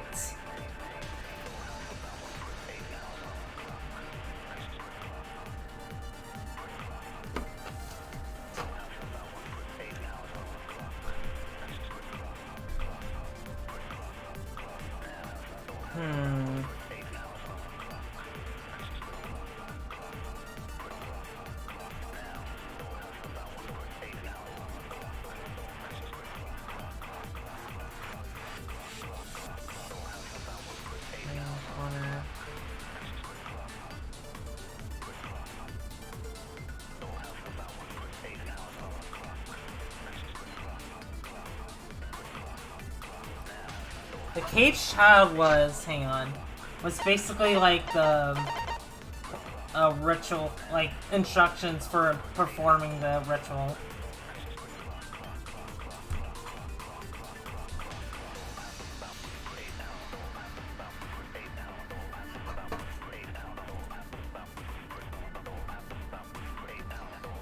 The caged child was, hang on, was basically like the ritual, like instructions for performing the ritual.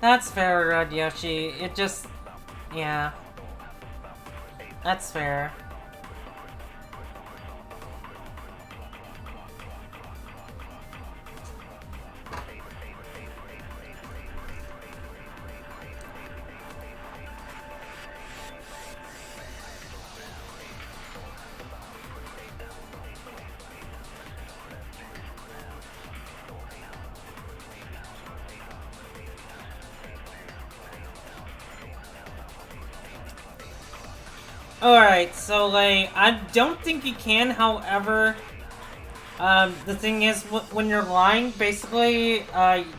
That's fair, Red Yoshi. It just, yeah. That's fair. Alright, so, like, I don't think you can, however, the thing is, when you're lying, basically,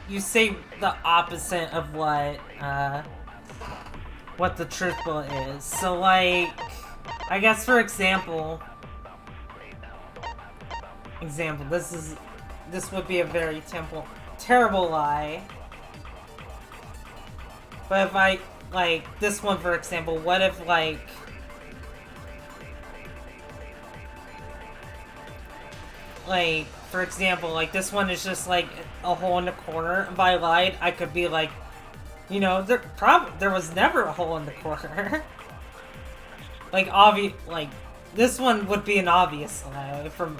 you say the opposite of what the truthful is. So, like, I guess for example, this would be a very terrible lie. But if I, like, this one for example, what if, like, for example, like, this one is just, like, a hole in the corner. If I lied, I could be like, you know, there was never a hole in the corner. Like, this one would be an obvious lie from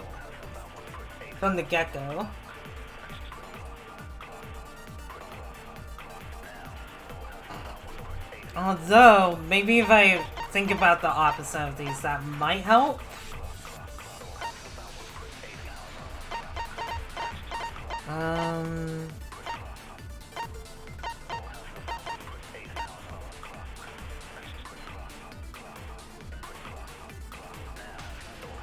the get-go. Although, maybe if I think about the opposite of these, that might help.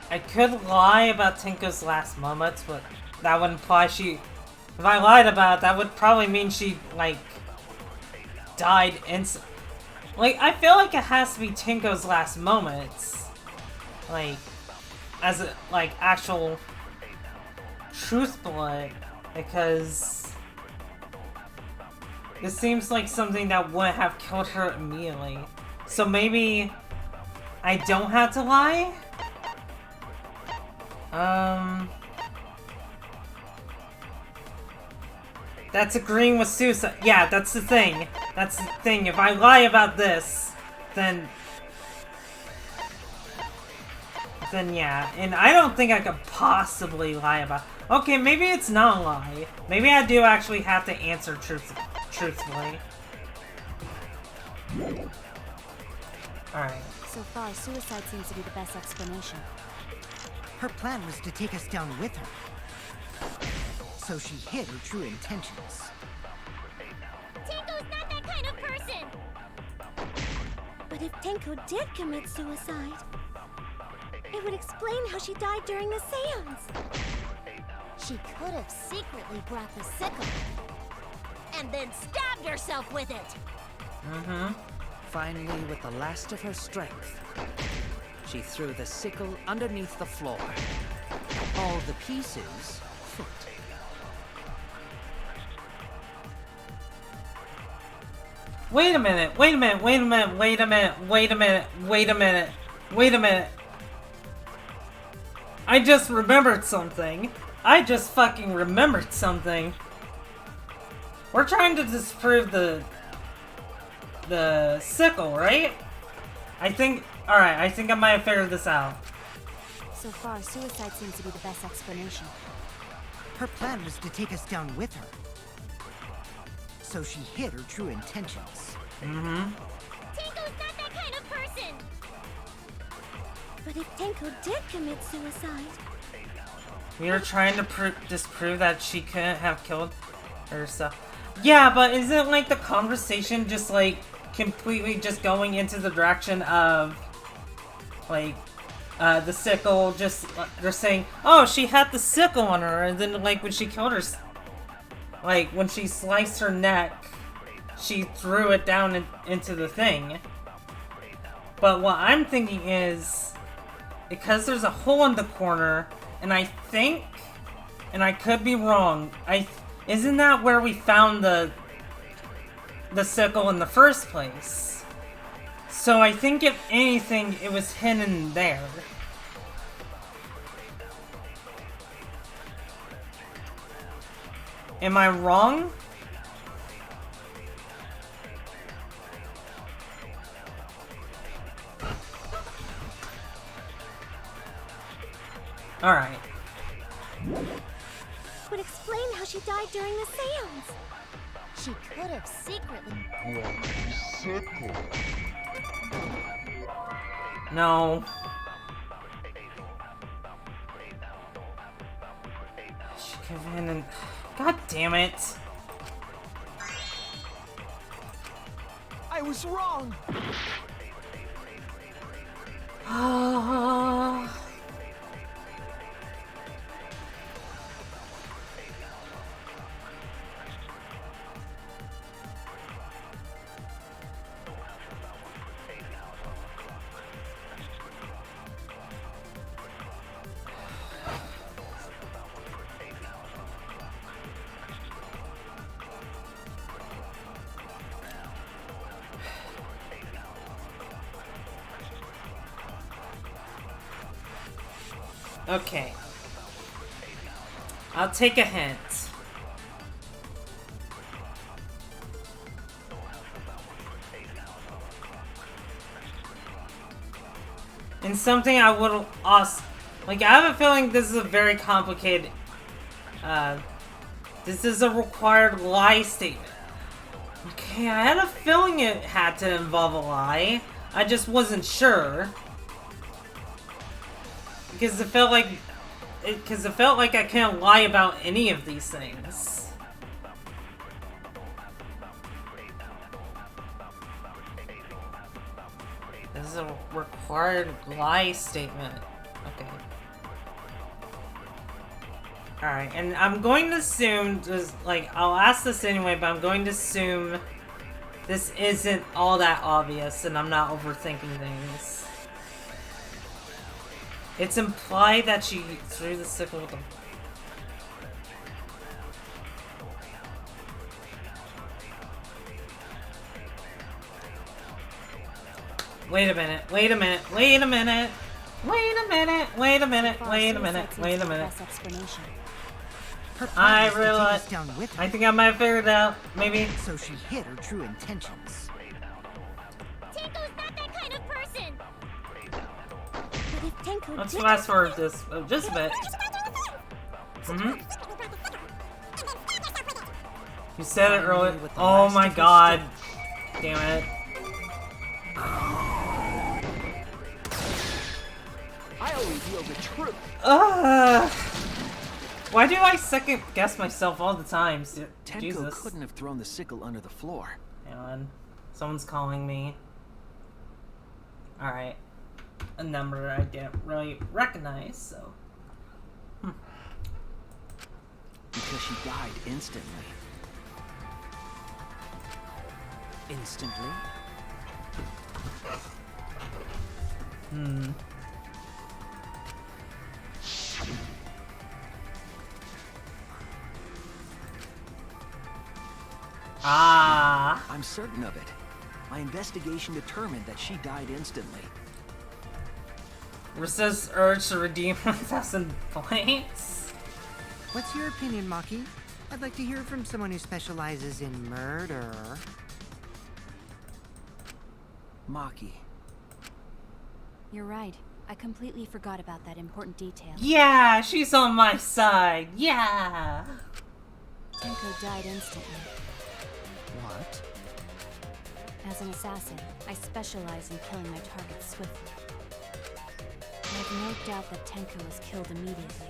I could lie about Tinko's last moments, but that would imply if I lied about it, that would probably mean she, like, died instantly. Like, I feel like it has to be Tinko's last moments. Like, as a, like, actual truth bullet. Because it seems like something that wouldn't have killed her immediately. So maybe I don't have to lie? That's agreeing with suicide. Yeah, that's the thing. That's the thing. If I lie about this, then yeah. And I don't think I could possibly lie about... Okay, maybe it's not a lie. Maybe I do actually have to answer truthfully. Alright. So far, suicide seems to be the best explanation. Her plan was to take us down with her. So she hid her true intentions. Tenko's not that kind of person! But if Tenko did commit suicide, it would explain how she died during the seance. She could have secretly brought the sickle. And then stabbed herself with it! Mm-hmm. Finally, with the last of her strength, she threw the sickle underneath the floor. All the pieces fit. Wait a minute, wait a minute, wait a minute, wait a minute, wait a minute, wait a minute, wait a minute. I just remembered something. I just fucking remembered something. We're trying to disprove the sickle, right? I think, alright, I think I might have figured this out. So far, suicide seems to be the best explanation. Her plan was to take us down with her. So she hid her true intentions. Tenko's not that kind of person! But if Tenko did commit suicide, You're trying to disprove that she couldn't have killed herself. Yeah, but isn't like the conversation just like completely just going into the direction of like the sickle? Just they're saying, oh, she had the sickle on her, and then like when she killed her, like when she sliced her neck, she threw it down into the thing. But what I'm thinking is, because there's a hole in the corner, and I think, and I could be wrong, isn't that where we found the sickle in the first place? So I think if anything, it was hidden there. Am I wrong? Alright. Would explain how she died during the seance. She could have secretly. No. She could have been in... God damn it. I was wrong. Okay. I'll take a hint. And something I would also... Like, I have a feeling this is a very complicated... this is a required lie statement. Okay, I had a feeling it had to involve a lie. I just wasn't sure. Because it felt like I can't lie about any of these things. This is a required lie statement. Okay. Alright, and I'm going to assume, just, like, I'll ask this anyway, but I'm going to assume this isn't all that obvious and I'm not overthinking things. It's implied that she threw the sickle with them. Wait a minute, wait a minute, wait a minute. Wait a minute, wait a minute, wait a minute, wait a minute. I realize, I think I might have figured it out, maybe. So she hid her true intentions. Tenko's not that kind of person. But if Tenko Let's fast forward this just a bit. You said it earlier. Oh my god. Damn it. I'll reveal the truth. Why do I second guess myself all the time? Tenko Jesus. couldn't have thrown the sickle under the floor. Hang on. Someone's calling me. Alright. A number I didn't really recognize, so. Because she died instantly. Instantly? Ah. I'm certain of it. My investigation determined that she died instantly. Resist urge to redeem 1,000 points. What's your opinion, Maki? I'd like to hear from someone who specializes in murder. Maki. You're right. I completely forgot about that important detail. Yeah, she's on my side. Yeah. Tenko died instantly. What? As an assassin, I specialize in killing my targets swiftly. I have no doubt that Tenko was killed immediately.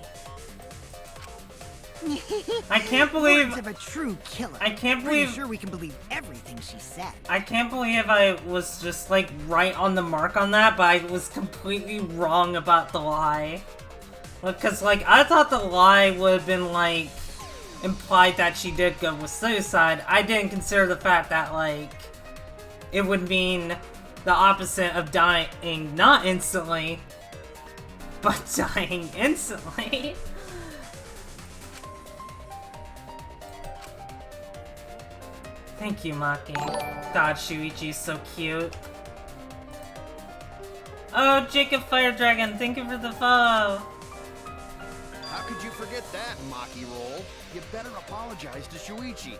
I can't believe. Words of a true killer. I can't Pretty believe. sure we can believe everything she said. I can't believe I was just like right on the mark on that, but I was completely wrong about the lie. Because like I thought the lie would have been like implied that she did go with suicide. I didn't consider the fact that like it would mean the opposite of dying not instantly, but dying instantly. Thank you, Maki. God, Shuichi's so cute. Oh, Jacob Fire Dragon, thank you for the follow. How could you forget that, Maki Roll? You better apologize to Shuichi.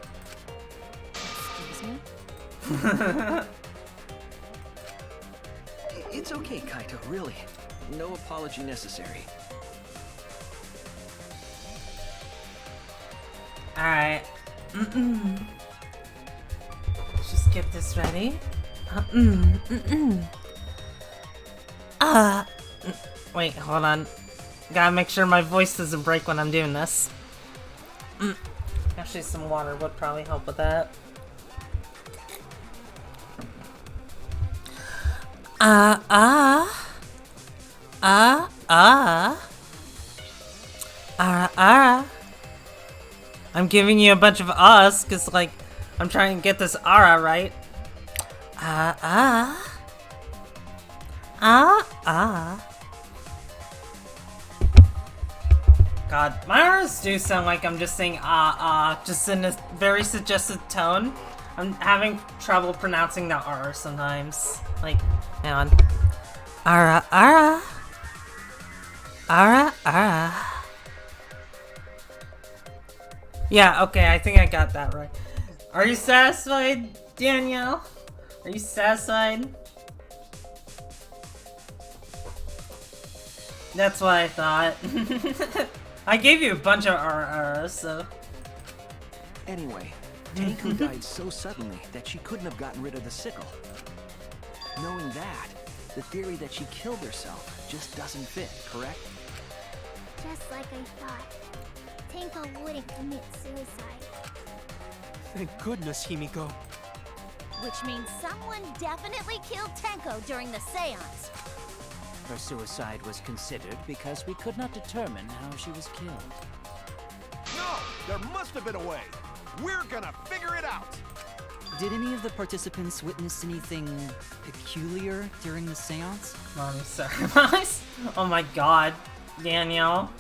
Excuse me? It's okay, Kaito, really. No apology necessary. Alright. Just get this ready. Wait, hold on. Gotta make sure my voice doesn't break when I'm doing this. Actually, some water would probably help with that. I'm giving you a bunch of us, cause like, I'm trying to get this ara right. God, my aras do sound like I'm just saying just in a very suggestive tone. I'm having trouble pronouncing the R sometimes. Like, hang on. Ara. Yeah, okay, I think I got that right. Are you satisfied, Danielle? Are you satisfied? That's what I thought. I gave you a bunch of RRs, so... Anyway, Tenko died so suddenly that she couldn't have gotten rid of the sickle. Knowing that, the theory that she killed herself just doesn't fit, correct? Just like I thought. Tenko wouldn't commit suicide. Thank goodness, Himiko. Which means someone definitely killed Tenko during the seance. Her suicide was considered because we could not determine how she was killed. No! There must have been a way! We're gonna figure it out! Did any of the participants witness anything peculiar during the seance? Mommy, sorry. Oh my god, Danielle.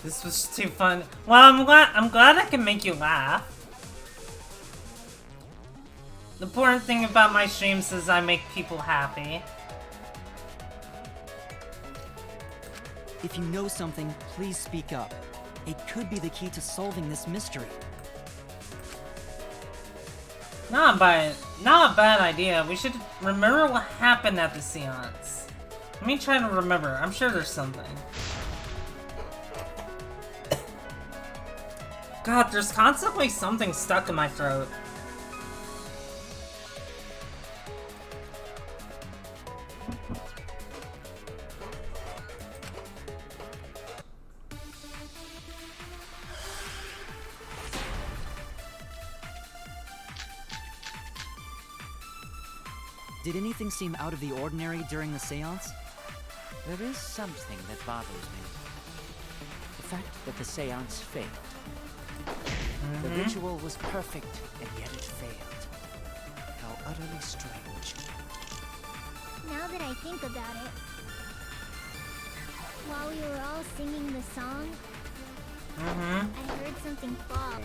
This was too fun. Well, I'm glad I can make you laugh. The important thing about my streams is I make people happy. If you know something, please speak up. It could be the key to solving this mystery. Not a bad idea. We should remember what happened at the seance. Let me try to remember. I'm sure there's something. God, there's constantly something stuck in my throat. Did anything seem out of the ordinary during the seance? There is something that bothers me. The fact that the seance failed. The ritual was perfect, and yet it failed. How utterly strange. Now that I think about it, while we were all singing the song, I heard something fall.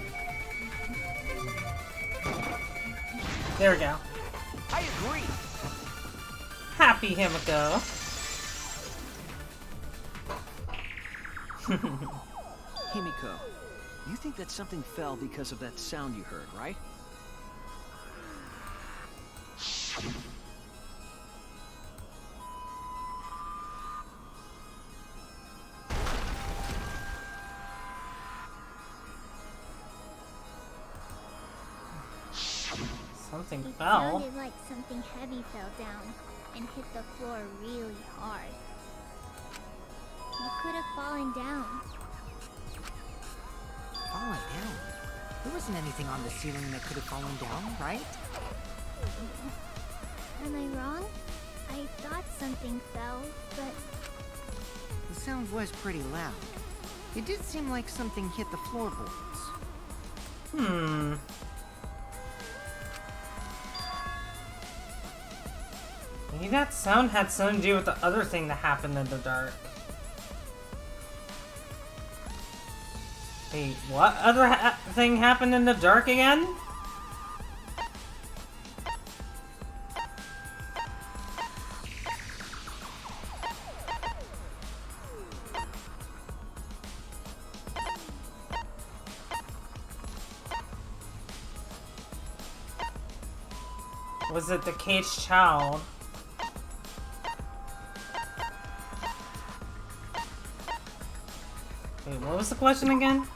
There we go. I agree! Happy Himiko. Himiko, you think that something fell because of that sound you heard, right? Something It fell. sounded like something heavy fell down and hit the floor really hard. You could have fallen down. Fallen down? There wasn't anything on the ceiling that could have fallen down, right? Am I wrong? I thought something fell, but The sound was pretty loud. It did seem like something hit the floorboards. Maybe that sound had something to do with the other thing that happened in the dark. Wait, what other thing happened in the dark again? Was it the caged child? Wait, what was the question again?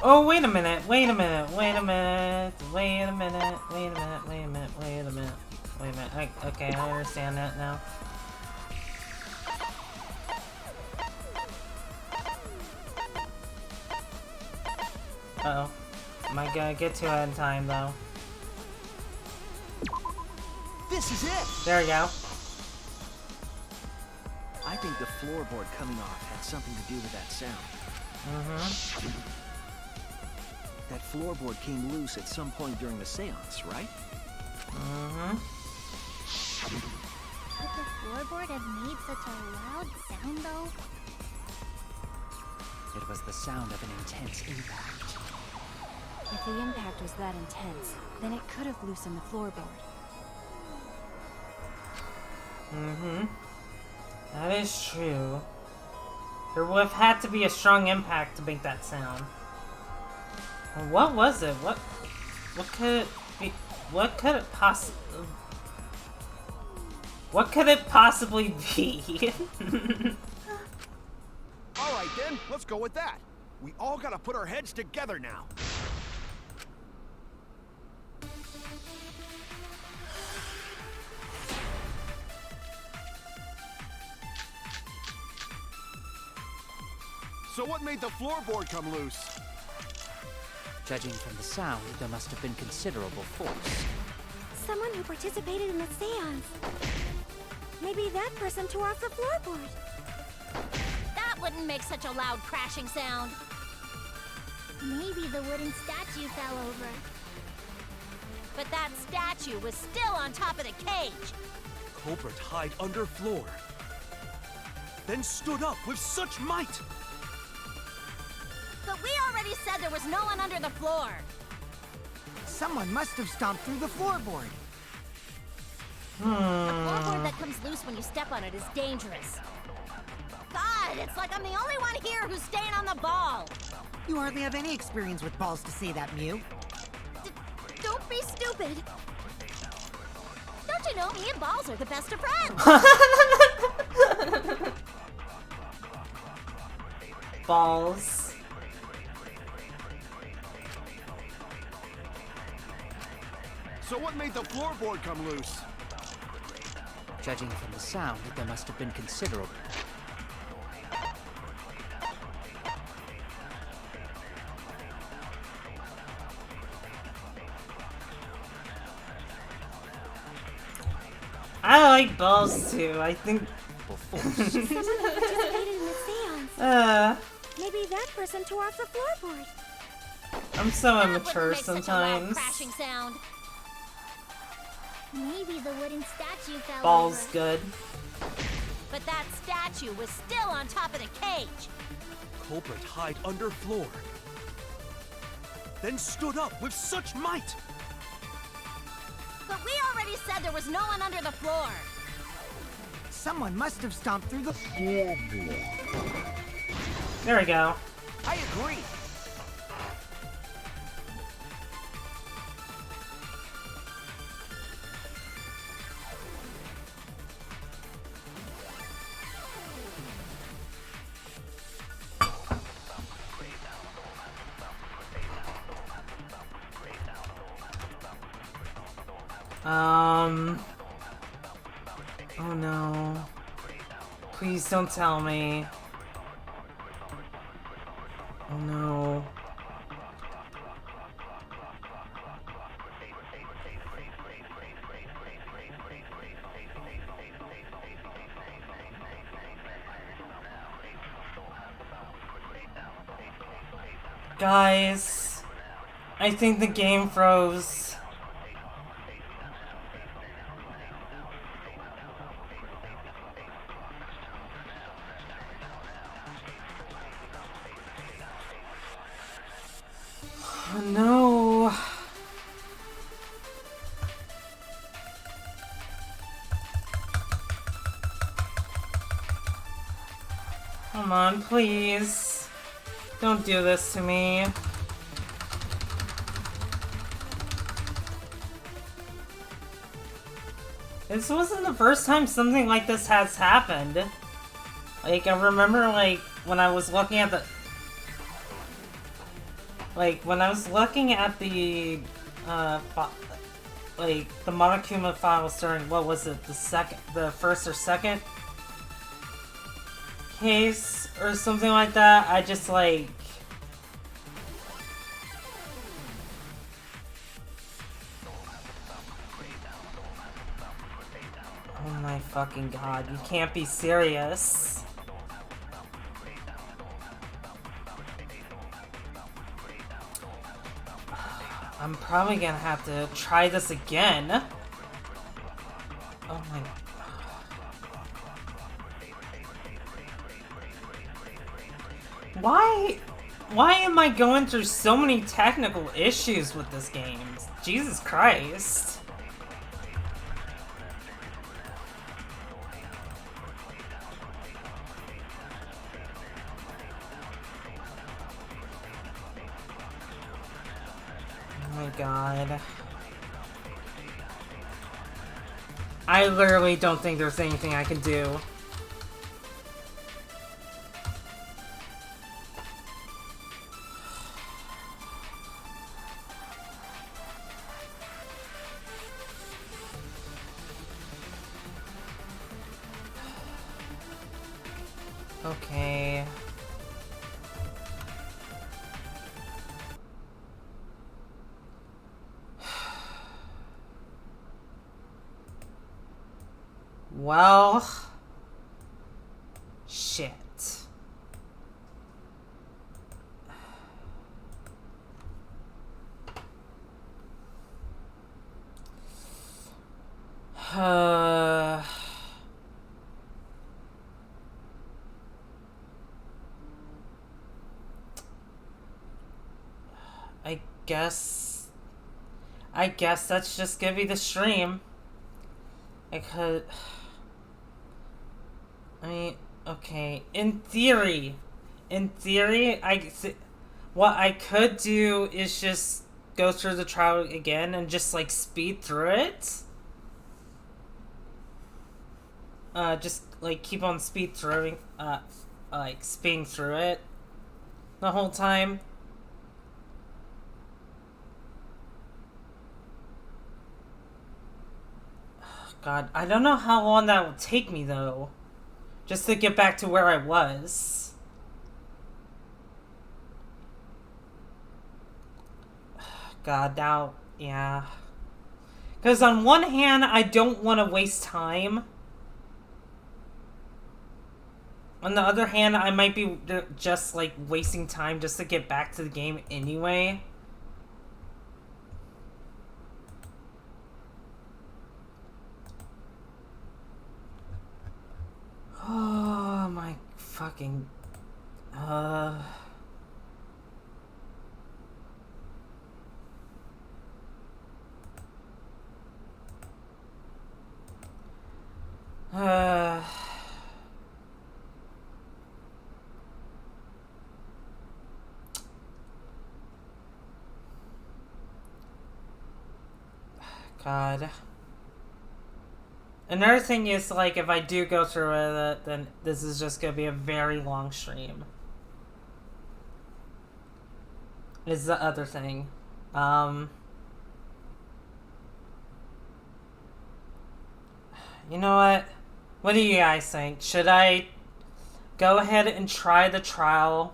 Oh, wait a minute, wait a minute, wait a minute, wait a minute, wait a minute, wait a minute, wait a minute, wait a minute. Okay, I understand that now. Uh-oh. Am I gonna get to it in time, though? This is it! There we go. I think the floorboard coming off had something to do with that sound. That floorboard came loose at some point during the seance, right? could the floorboard have made such a loud sound, though? It was the sound of an intense impact. If the impact was that intense, then it could have loosened the floorboard. That is true. There would have had to be a strong impact to make that sound. What was it? What could it be? What could it possibly be? Alright then, let's go with that. We all gotta put our heads together now. So what made the floorboard come loose? Judging from the sound, there must have been considerable force. Someone who participated in the seance. Maybe that person tore off the floorboard. That wouldn't make such a loud crashing sound. Maybe the wooden statue fell over. But that statue was still on top of the cage. Culprit hid under floor, then stood up with such might. But we already said there was no one under the floor. Someone must have stomped through the floorboard. A floorboard that comes loose when you step on it is dangerous. God, it's like I'm the only one here who's staying on the ball. You hardly have any experience with balls to say that, Mew. Don't be stupid. Don't you know me and balls are the best of friends? Balls. So what made the floorboard come loose? Judging from the sound, there must have been considerable. I like balls too. I think. Someone who participated in the seance. Maybe that person tore off the floorboard. I'm so That immature wouldn't make such a loud sometimes. crashing sound. Maybe the wooden statue fell Balls over. good. But that statue was still on top of the cage. Culprit hid under floor, then stood up with such might. But we already said there was no one under the floor. Someone must have stomped through the floorboard. There we go. I agree. Oh no. Please don't tell me. Oh no. Guys, I think the game froze. Oh no. Come on, please. Don't do this to me. This wasn't the first time something like this has happened. Like, I remember, like, when I was looking at the... Like, when I was looking at the, like, the Monokuma files during, what was it, the first or second case, or something like that, I just, like... Oh my fucking god, you can't be serious. I'm probably gonna have to try this again. Oh my... Why am I going through so many technical issues with this game? Jesus Christ. Oh my god. I literally don't think there's anything I can do. Okay. Well, shit. I guess that's just gonna be the stream. I mean, okay, in theory, what I could do is just go through the trial again and just, like, speed through it. Just, like, keep on speeding through it the whole time. God, I don't know how long that will take me, though. Just to get back to where I was. God, now, yeah. Because on one hand, I don't want to waste time. On the other hand, I might be just, like, wasting time just to get back to the game anyway. Oh my fucking... God. Another thing is, like, if I do go through it, then this is just gonna be a very long stream. Is the other thing. You know what? What do you guys think? Should I go ahead and try the trial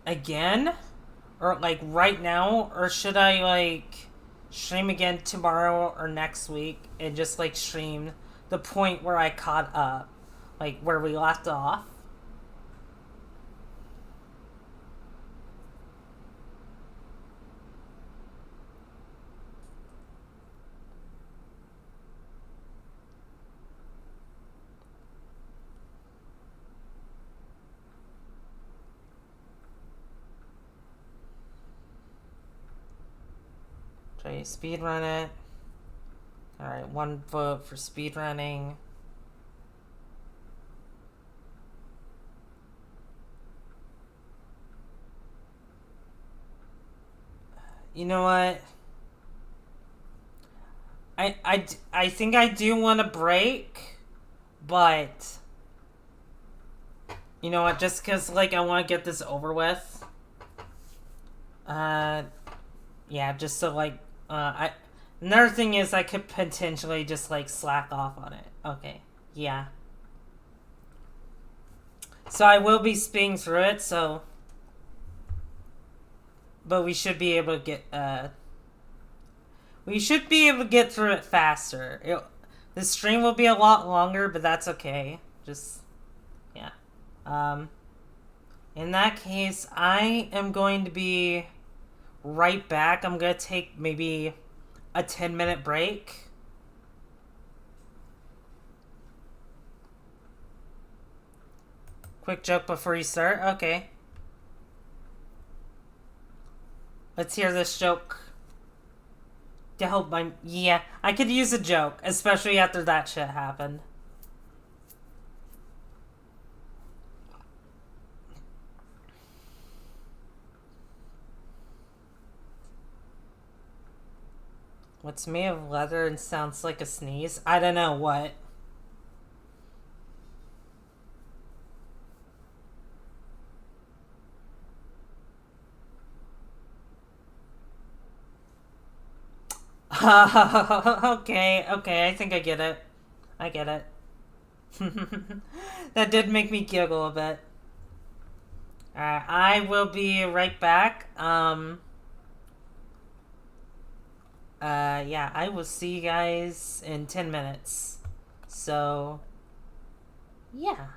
again? Or like right now? Or should I like stream again tomorrow or next week and just like stream the point where I caught up? Like where we left off? Try to speedrun it. Alright, 1 vote for speedrunning. You know what? I think I do want a break, but you know what? Just because like I want to get this over with. Yeah, just so like another thing is I could potentially just like slack off on it. Okay, yeah. So I will be speeding through it. So, but we should be able to get we should be able to get through it faster. The stream will be a lot longer, but that's okay. Just, yeah. In that case, I am going to be right back. I'm going to take maybe a 10-minute break. Quick joke before you start? Okay. Let's hear this joke. To help my... Yeah, I could use a joke, especially after that shit happened. What's made of leather and sounds like a sneeze? I don't know what. Okay, I think I get it. I get it. That did make me giggle a bit. Alright, I will be right back. Yeah, I will see you guys in 10 minutes. So, yeah.